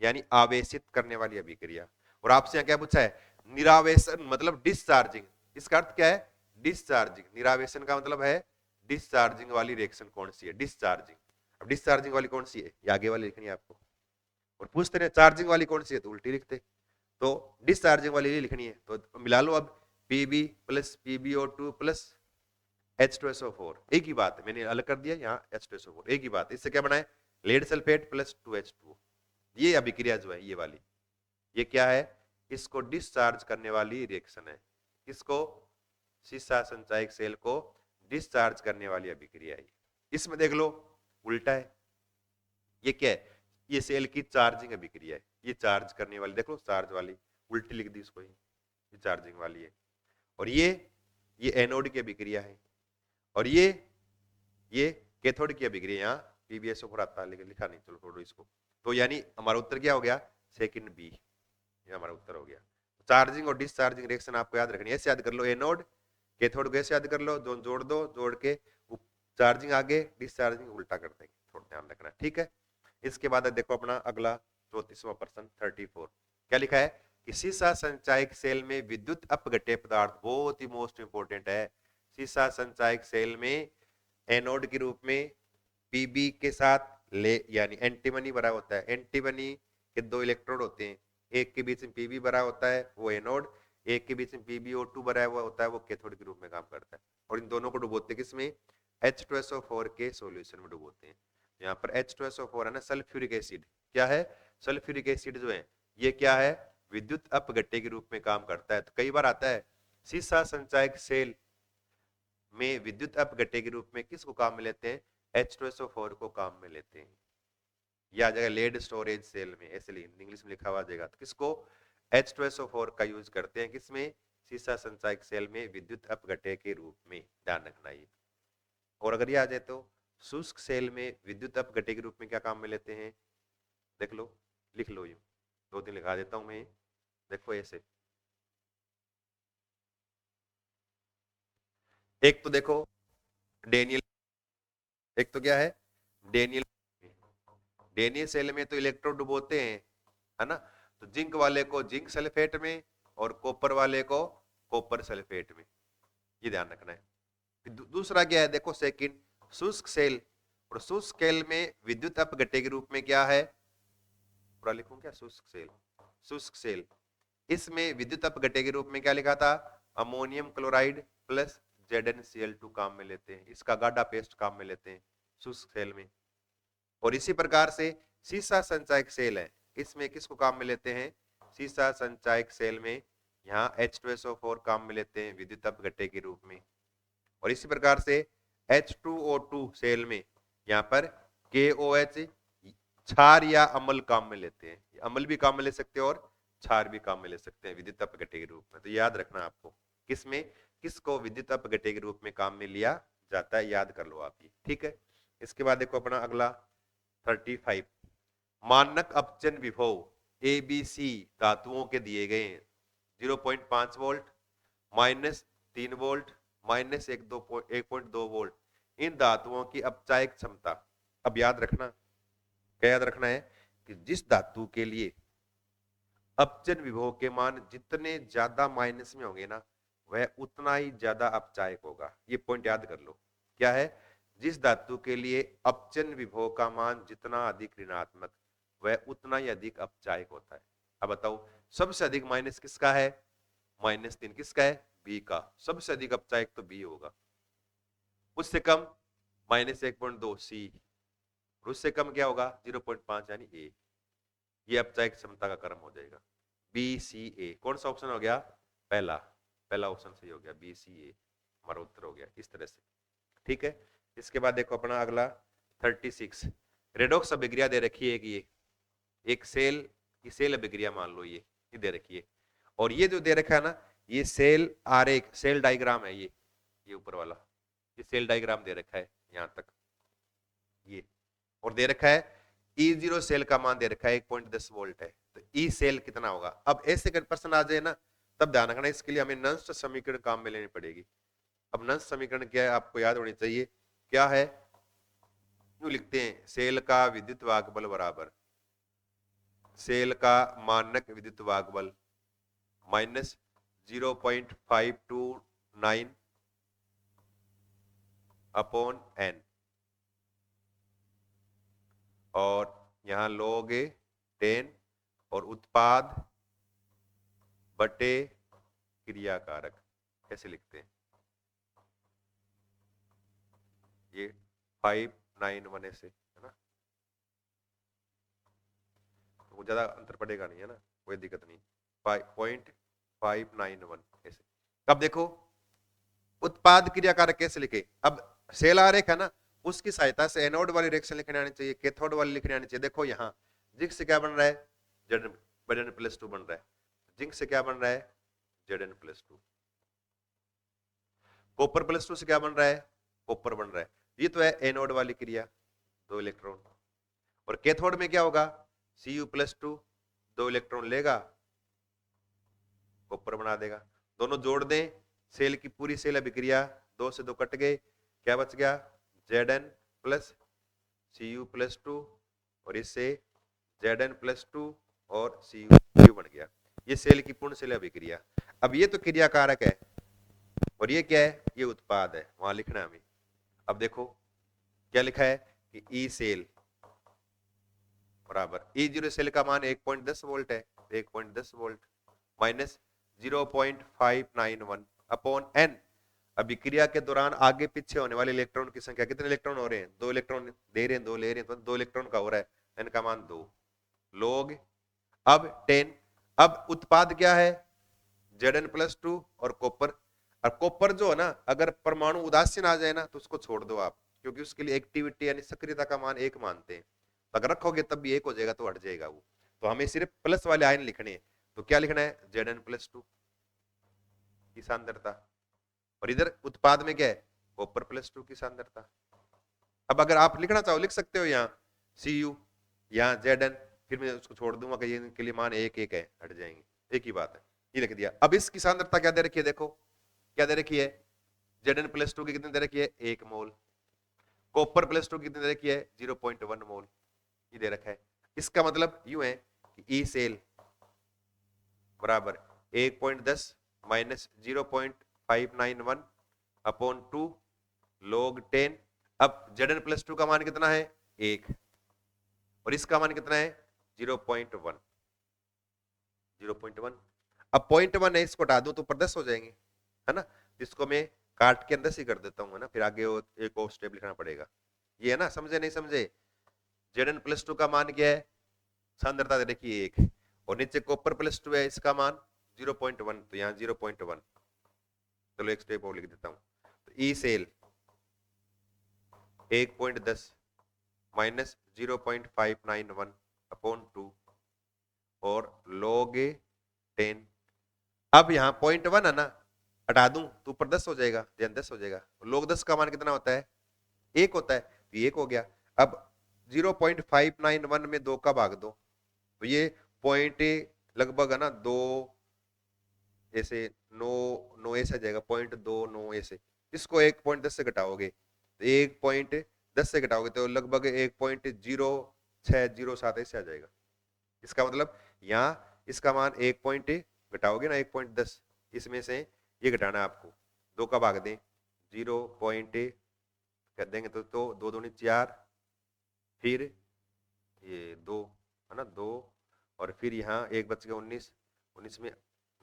यानी आवेशित करने वाली अभिक्रिया। और आपसे यहाँ क्या पूछा है, निरावेशन मतलब डिस्चार्जिंग, इसका अर्थ क्या है, डिस्चार्जिंग। निरावेशन का मतलब है डिस्चार्जिंग वाली रिएक्शन कौन सी है, डिस्चार्जिंग। अब डिस्चार्जिंग वाली कौन सी है, ये आगे वाली लिखनी है आपको, और पूछते हैं चार्जिंग वाली कौन सी है, तो उल्टी लिखते। तो डिस्चार्जिंग वाली लिखनी है, तो मिला लो अब, Pb plus PbO2 plus H2SO4, एक ही बात है, मैंने अलग कर दिया यहाँ H2SO4, एक ही बात। इससे क्या बनाए, लेड सल्फेट प्लस 2H2O। ये अभिक्रिया जो है ये वाली, ये क्या है, इसको डिस्चार्ज करने वाली रिएक्शन है। इसको सीसा संचायक सेल को डिस्चार्ज करने वाली अभिक्रिया है। इसमें देख लो उल्टा है, ये क्या है, ये सेल की चार्जिंग अभिक्रिया है, ये चार्ज करने वाली, देखो चार्ज वाली उल्टी लिख दी इसको, ये चार्जिंग वाली है। और ये एनोड की अभिक्रिया है, और ये कैथोड की अभिक्रिया, यहाँ PbSO4 आता है लेकिन लिखा नहीं, चलो छोड़ो इसको। तो यानी हमारा उत्तर क्या हो गया, सेकंड बी, ये हमारा उत्तर हो गया। चार्जिंग और डिस्चार्जिंग रिएक्शन आपको याद रखनी है, ऐसे याद कर लो, एनोड कैथोड को ऐसे याद कर लो, जो जोड़ दो, जोड़ के चार्जिंग आगे, डिस्चार्जिंग उल्टा कर देंगे, थोड़ा ध्यान रखना, ठीक है। इसके बाद देखो अपना अगला 34वां प्रश्न 34, क्या लिखा है कि सीसा संचायक सेल में विद्युत अपघट्य पदार्थ, बहुत ही मोस्ट इंपोर्टेंट है। सीसा संचायक सेल में एनोड के रूप में Pb के साथ ले, यानी एंटीमनी भरा होता है, एंटीमनी के 2 इलेक्ट्रोड होते हैं, एक के बीच में Pb भरा होता है वो एनोड, एक के बीच में PbO2 भरा हुआ होता है वो कैथोड के रूप में काम करता है। और इन दोनों को डुबोते किसमें, H2SO4 के सॉल्यूशन में डुबोते हैं। यहाँ पर H2SO4 है ना, सल्फ्यूरिक एसिड, क्या है, सल्फ्यूरिक एसिड जो है ये क्या है, विद्युत अपघट्य के रूप में काम करता है। तो कई बार आता है सीसा संचायक सेल में विद्युत अपघट्य के रूप में किसको काम में लेते हैं, H2SO4 को काम में लेते हैं। या जगह लेड स्टोरेज सेल में, ऐसे इंग्लिश में लिखा हुआ जाएगा। तो किसको H2SO4 का यूज करते हैं, किसमें, सीसा संचायक सेल में विद्युत अपघटय के रूप में, ध्यान रखना ये। और अगर ये आ जाए तो शुष्क सेल में विद्युत अपघटय के रूप में क्या काम में लेते हैं, देख लो, लिख लो, यूं 2 दिन लिखा देता हूं मैं। देखो ऐसे, एक तो देखो डेनियल, एक तो क्या है डेनियल, डेनियल सेल में तो इलेक्ट्रोड डुबोते हैं, है ना, तो जिंक वाले को जिंक सल्फेट में और कॉपर वाले को कॉपर सल्फेट में, ये ध्यान रखना है। दूसरा क्या है, देखो सेकंड, शुष्क सेल, और शुष्क सेल में विद्युत अपघटय के रूप में क्या है, पूरा लिखूं क्या, शुष्क सेल, शुष्क सेल, इसमें विद्युत अपघटय के रूप में क्या लिखा था, अमोनियम क्लोराइड प्लस ZnCl2 काम में लेते हैं, इसका गाढ़ा पेस्ट काम में लेते हैं शुष्क सेल में। और इसी प्रकार से सीसा संचायक सेल है, इसमें किसको काम में लेते हैं, सीसा संचायक सेल में यहाँ H2SO4 काम में लेते हैं विद्युत अपघटय के रूप में। और इसी प्रकार से H2O2 सेल में यहाँ पर KOH क्षार या अम्ल काम में लेते हैं, अम्ल भी काम में ले सकते हैं और क्षार भी काम में ले सकते हैं विद्युत अपघटय के रूप में। तो याद रखना आपको, किसमें किसको विद्युत अपघटय के रूप में काम में लिया जाता है, याद कर लो आप ये, ठीक है। इसके बाद देखो अपना अगला 35, मानक अपचन विभव ABC धातुओं के दिए गए हैं 0.5 वोल्ट, -3 वोल्ट, -1.2 वोल्ट, इन धातुओं की अपचायक क्षमता। अब याद रखना, क्या याद रखना है कि जिस धातु के लिए अपचन विभव के मान जितने ज्यादा माइनस में होंगे ना, वह उतना ही ज्यादा अपचायक होगा, ये पॉइंट याद कर लो। क्या है, जिस धातु के लिए अपचन विभव का मान जितना अधिक ऋणात्मक, वह उतना ही अधिक अपचायक होता है। अब बताओ सबसे अधिक माइनस किसका है, -3, किसका है, बी का, सबसे अधिक अपचायक तो बी होगा। उससे कम -1.2 सी, और उससे कम क्या होगा 0.5 यानी ए। ये अपचायक क्षमता का क्रम हो जाएगा, BCA। कौन सा ऑप्शन हो गया, पहला, पहला ऑप्शन सही हो गया, BCA हमारा उत्तर हो गया इस तरह से, ठीक है। इसके बाद देखो अपना अगला 36, रेडॉक्स अभिक्रिया दे रखी है, ये एक सेल की सेल अभिक्रिया मान लो, ये दे रखी है, और ये जो दे रखा है ना, ये सेल आरेख, सेल डायग्राम है, ये ऊपर वाला, ये सेल डायग्राम दे रखा है यहां तक, ये, और दे रखा है E0 सेल का मान दे रखा है 1.10 वोल्ट है, तो E सेल कितना होगा। अब ऐसे अगर प्रश्न आ जाए ना, तब ध्यान रखना, इसके लिए हमें नंस्ट समीकरण काम में लेनी पड़ेगी। अब नंस्ट समीकरण क्या है आपको याद होनी चाहिए, क्या है, क्यों लिखते हैं, सेल का विद्युत वाहक बराबर सेल का मानक विद्युत वाहक -0.529 अपॉन n, और यहां log 10 और उत्पाद बटे क्रियाकारक, कैसे लिखते हैं, ये 591 ऐसे है ना, तो ज्यादा अंतर पड़ेगा नहीं है ना, कोई दिक्कत नहीं, 5.591 ऐसे। अब देखो उत्पाद क्रियाकारक कैसे लिखे, अब सेल आरेख है ना, उसकी सहायता से एनोड वाली रिएक्शन लिखने आनी चाहिए, कैथोड वाली लिखने आनी चाहिए। देखो यहाँ जिंक से क्या बन रहा है, Zn+2 बन रहा है, जिंक से क्या बन रहा है, Zn+2, कॉपर +2 से क्या बन रहा है, कॉपर बन रहा है, ये तो है एनोड वाली क्रिया, 2 इलेक्ट्रॉन। और कैथोड में क्या होगा, Cu+2, 2 इलेक्ट्रॉन लेगा, कॉपर बना देगा, दोनों जोड़ दें, सेल की पूरी सेल अभिक्रिया, 2 से 2 कट गए, क्या बच गया, Zn+Cu+2, और इससे Zn+2 और Cu बन गया, ये सेल की पूर्ण सेल अभिक्रिया। अब ये तो क्रियाकारक है, और ये क्या है, ये उत्पाद है, वहां लिखना है हमें। अब देखो क्या लिखा है कि ई सेल बराबर E0 सेल का मान 1.10 वोल्ट है, 1.10 वोल्ट माइनस 0.591 अपॉन n, अभिक्रिया के दौरान आगे पीछे होने वाले इलेक्ट्रॉन की संख्या, कितने इलेक्ट्रॉन हो रहे हैं, 2 इलेक्ट्रॉन दे रहे हैं, 2 ले रहे हैं, तो 2 इलेक्ट्रॉन का हो रहा है, n का मान 2 log, अब 10, अब उत्पाद क्या है, Zn+2 और कॉपर। और कॉपर जो है ना, अगर परमाणु उदासीन आ जाए ना, तो उसको छोड़ दो आप, क्योंकि उसके लिए एक्टिविटी यानी सक्रियता का मान 1 मानते हैं, तो अगर रखोगे तब भी एक हो जाएगा तो हट जाएगा वो। तो हमें सिर्फ प्लस वाले आयन लिखने हैं। तो क्या लिखना है, Zn+2 की सांद्रता, और इधर उत्पाद में क्या है, कॉपर+2 की सांद्रता। अब अगर आप लिखना चाहो लिख सकते हो यहाँ Cu, यहाँ Zn, फिर मैं उसको छोड़ दूंगा कि इनके लिए मान एक एक है, हट जाएंगे, एक ही बात है, ये लिख दिया। अब इसकी सांद्रता क्या दे रखी है, देखो क्या दे रखी है, Zn+2 की कितनी दे रखी है, 1 मोल, कॉपर+2 की कितनी दे रखी है, 0.1 मोल, ये दे रखा है। इसका मतलब यूं है कि ई सेल बराबर 1.10 माइनस 0.591 अपॉन 2 log 10। अब Zn+2 का मान कितना है, 1, और इसका मान कितना है, 0.1। 0.1, अब 0.1 है, इसको हटा दूं तो पर 10 हो जाएंगे, है ना, जिसको मैं काट के अंदर से कर देता हूँ, है ना, फिर आगे एक और स्टेप लिखना पड़ेगा। ये है ना, समझे नहीं समझे। Zn+2 का मान क्या है, सांद्रता दे रखी 1, और नीचे कॉपर+2 है, इसका मान 0.1, तो यहाँ 0.1। चलो एक स्टेप और लिख देता हूँ, तो ई सेल 1.10 माइनस 0.591 अपॉन 2 और log 10। अब यहाँ 0.1 है ना, हटा दूं तो ऊपर 10 हो जाएगा, ध्यान 10 हो जाएगा। log 10 का मान कितना होता है, 1 होता है, तो ये 1 हो गया। अब 0.591 में 2 का भाग दो, तो ये पॉइंट लगभग है ना 2 ऐसे 9 ऐसे आ जाएगा, 0.29 ऐसे। इसको 1.10 से घटाओगे तो 1.10 से घटाओगे तो लगभग 1.0607 ऐसे आ जाएगा। इसका मतलब यहाँ इसका मान 1 पॉइंट घटाओगे ना 1.10, इसमें से ये घटाना है आपको, 2 का भाग दें 0 पॉइंट कर देंगे तो 2 दूनी 4, फिर ये 2 है ना 2, और फिर यहाँ एक बच गया 19, 19 में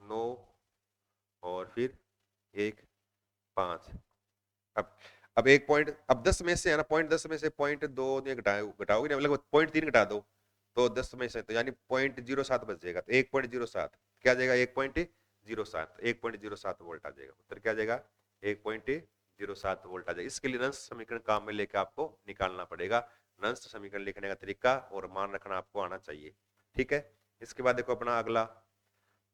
9, और फिर 1 5। अब 1 पॉइंट, अब 10 में से है ना, 0.10 में से 0.2 घटाओगे ना, मतलब 0.3 घटा दो तो 10 में से, तो यानी 0.07 बच जाएगा, तो 1.07 क्या जाएगा, 1.07, 1.07 वोल्ट आ जाएगा। उत्तर क्या जाएगा, 1.07 वोल्ट आ जाएगा। इसके लिए नंस समीकरण काम में लेकर आपको निकालना पड़ेगा। नंस समीकरण लिखने का तरीका और मान रखना आपको आना चाहिए, ठीक है। इसके बाद देखो अपना अगला,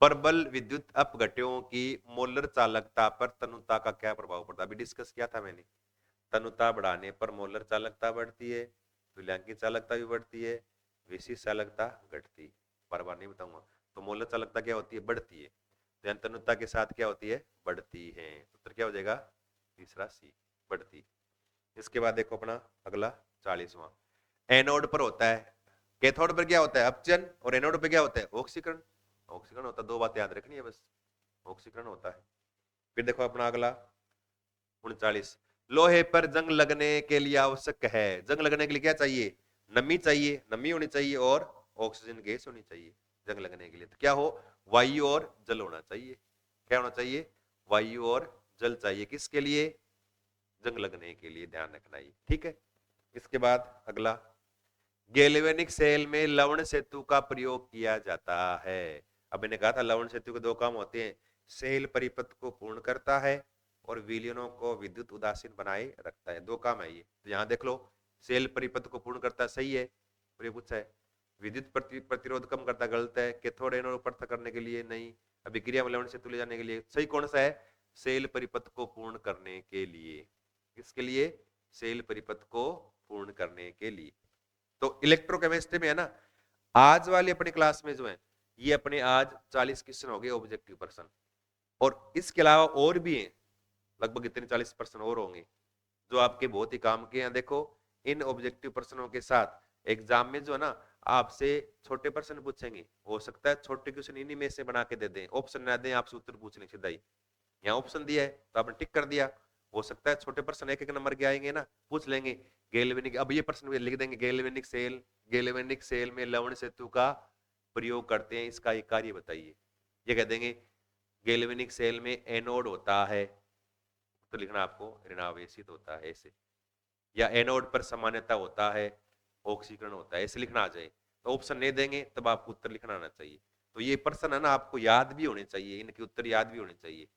परबल विद्युत अपघट्यों की मोलर चालकता पर तनुता का क्या प्रभाव पड़ता है, अभी डिस्कस किया था मैंने। तनुता बढ़ाने पर मोलर चालकता बढ़ती है, तुल्यांकी चालकता भी बढ़ती है, विशिष्ट चालकता घटती, बार बार नहीं बताऊंगा। तो मोलर चालकता क्या होती है, बढ़ती है, तो तनुता के साथ क्या होती है, बढ़ती है। उत्तर क्या हो जाएगा, तीसरा सी, बढ़ती। इसके बाद देखो अपना अगला 40वां, एनोड पर होता है, कैथोड पर क्या होता है, अपचन, और एनोड पर क्या होता है, ऑक्सीकरण। ऑक्सीकरण होता है, 2 बात याद रखनी है बस, ऑक्सीकरण होता है। फिर देखो अपना अगला 39, लोहे पर जंग लगने के लिए आवश्यक है, जंग लगने के लिए क्या चाहिए, नमी चाहिए, नमी होनी चाहिए, और ऑक्सीजन गैस होनी चाहिए जंग लगने के लिए। तो क्या हो, वायु और जल होना चाहिए। क्या होना चाहिए, वायु और जल चाहिए, किसके लिए, जंग लगने के लिए, ध्यान रखना ये, ठीक है। इसके बाद अगला, गैल्वेनिक सेल में लवण सेतु का प्रयोग किया जाता है। अब मैंने कहा था लवण सेतु के 2 काम होते हैं, सेल परिपथ को पूर्ण करता है और विलयनों को विद्युत उदासीन बनाए रखता है, 2 काम है ये। तो यहाँ देख लो, सेल परिपथ को पूर्ण करता सही है, और ये पूछा है विद्युत प्रतिरोध कम करता, गलत है। कैथोड एनोड पृथक करने के लिए नहीं, अभिक्रिया में लवण सेतु ले जाने के लिए सही कौन सा है, सेल परिपथ को पूर्ण करने के लिए, किसके लिए, सेल परिपथ को पूर्ण करने के लिए। तो इलेक्ट्रोकेमिस्ट्री में है ना, आज वाली अपनी क्लास में जो है ये अपने आज 40 क्वेश्चन हो गए ऑब्जेक्टिव पर्सन, और इसके अलावा और भी हैं, लगभग इतने 40% और होंगे जो आपके बहुत ही काम के हैं। देखो इन ऑब्जेक्टिव प्रश्नों के साथ एग्जाम में जो है ना आपसे छोटे प्रश्न पूछेंगे, हो सकता है छोटे क्वेश्चन इन्हीं में से बना के दे दें, ऑप्शन ना दें, आपसे उत्तर पूछ लें सीधा ही। यहाँ ऑप्शन दिया है तो आपने टिक कर दिया, हो सकता है छोटे प्रश्न 1-1 नंबर के आएंगे ना, पूछ लेंगे गैल्वेनिक, अब ये प्रश्न लिख देंगे गैल्वेनिक सेल में लवण सेतु का प्रयोग करते हैं, इसका एक कार्य बताइए। ये कह देंगे गैल्वेनिक सेल में एनोड होता है, तो लिखना आपको ऋणावेशित होता है ऐसे, या एनोड पर सामान्यता होता है, ऑक्सीकरण होता है, ऐसे लिखना आ जाए। तो ऑप्शन नहीं देंगे तब आपको उत्तर लिखना आना चाहिए। तो ये प्रश्न है ना आपको याद भी होने चाहिए, इनके उत्तर याद भी होने चाहिए,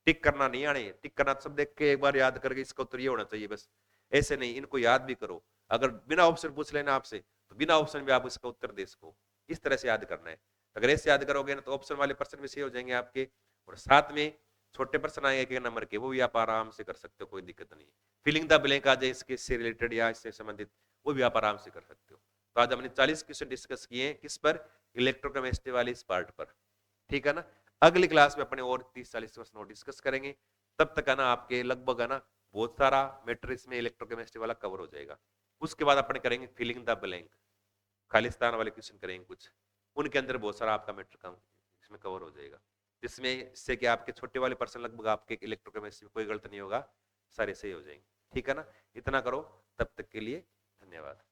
टिक करना नहीं आने, टिक करना सब देख के एक बार याद करके इसका उत्तर ये होना चाहिए बस, ऐसे नहीं, इनको याद भी करो। अगर बिना ऑप्शन पूछ लेना आपसे तो बिना ऑप्शन भी आप इसका उत्तर दे सको। इस तरह से याद करना है। अगर ऐसे याद करोगे ना तो ऑप्शन वाले प्रश्न भी सही हो जाएंगे आपके, और साथ में छोटे प्रश्न आए एक नंबर के, वो भी आप आराम से कर सकते हो, कोई दिक्कत नहीं। फिलिंग द ब्लैंक आ जाए इसके रिलेटेड या इससे संबंधित, वो भी आप आराम से कर सकते हो। तो आज हमने 40 क्वेश्चन डिस्कस किए हैं, किस पर? इलेक्ट्रोकेमिस्ट्री वाले इस पार्ट पर। ठीक है ना? अगली क्लास में अपने और 30-40 क्वेश्चन और डिस्कस करेंगे। तब तक है ना आपके लगभग है ना बहुत सारा मैटर इसमें इलेक्ट्रोकेमिस्ट्री वाला कवर हो जाएगा। उसके बाद अपन करेंगे फिलिंग द ब्लैंक, खालिस्तान वाले क्वेश्चन करेंगे कुछ, उनके अंदर बहुत सारा आपका मैटर कम इसमें कवर हो जाएगा, जिसमें इससे कि आपके छोटे वाले पर्सन लगभग आपके इलेक्ट्रोकेमिस्ट्री में कोई गलत नहीं होगा, सारे सही हो जाएंगे। ठीक है ना? इतना करो, तब तक के लिए धन्यवाद।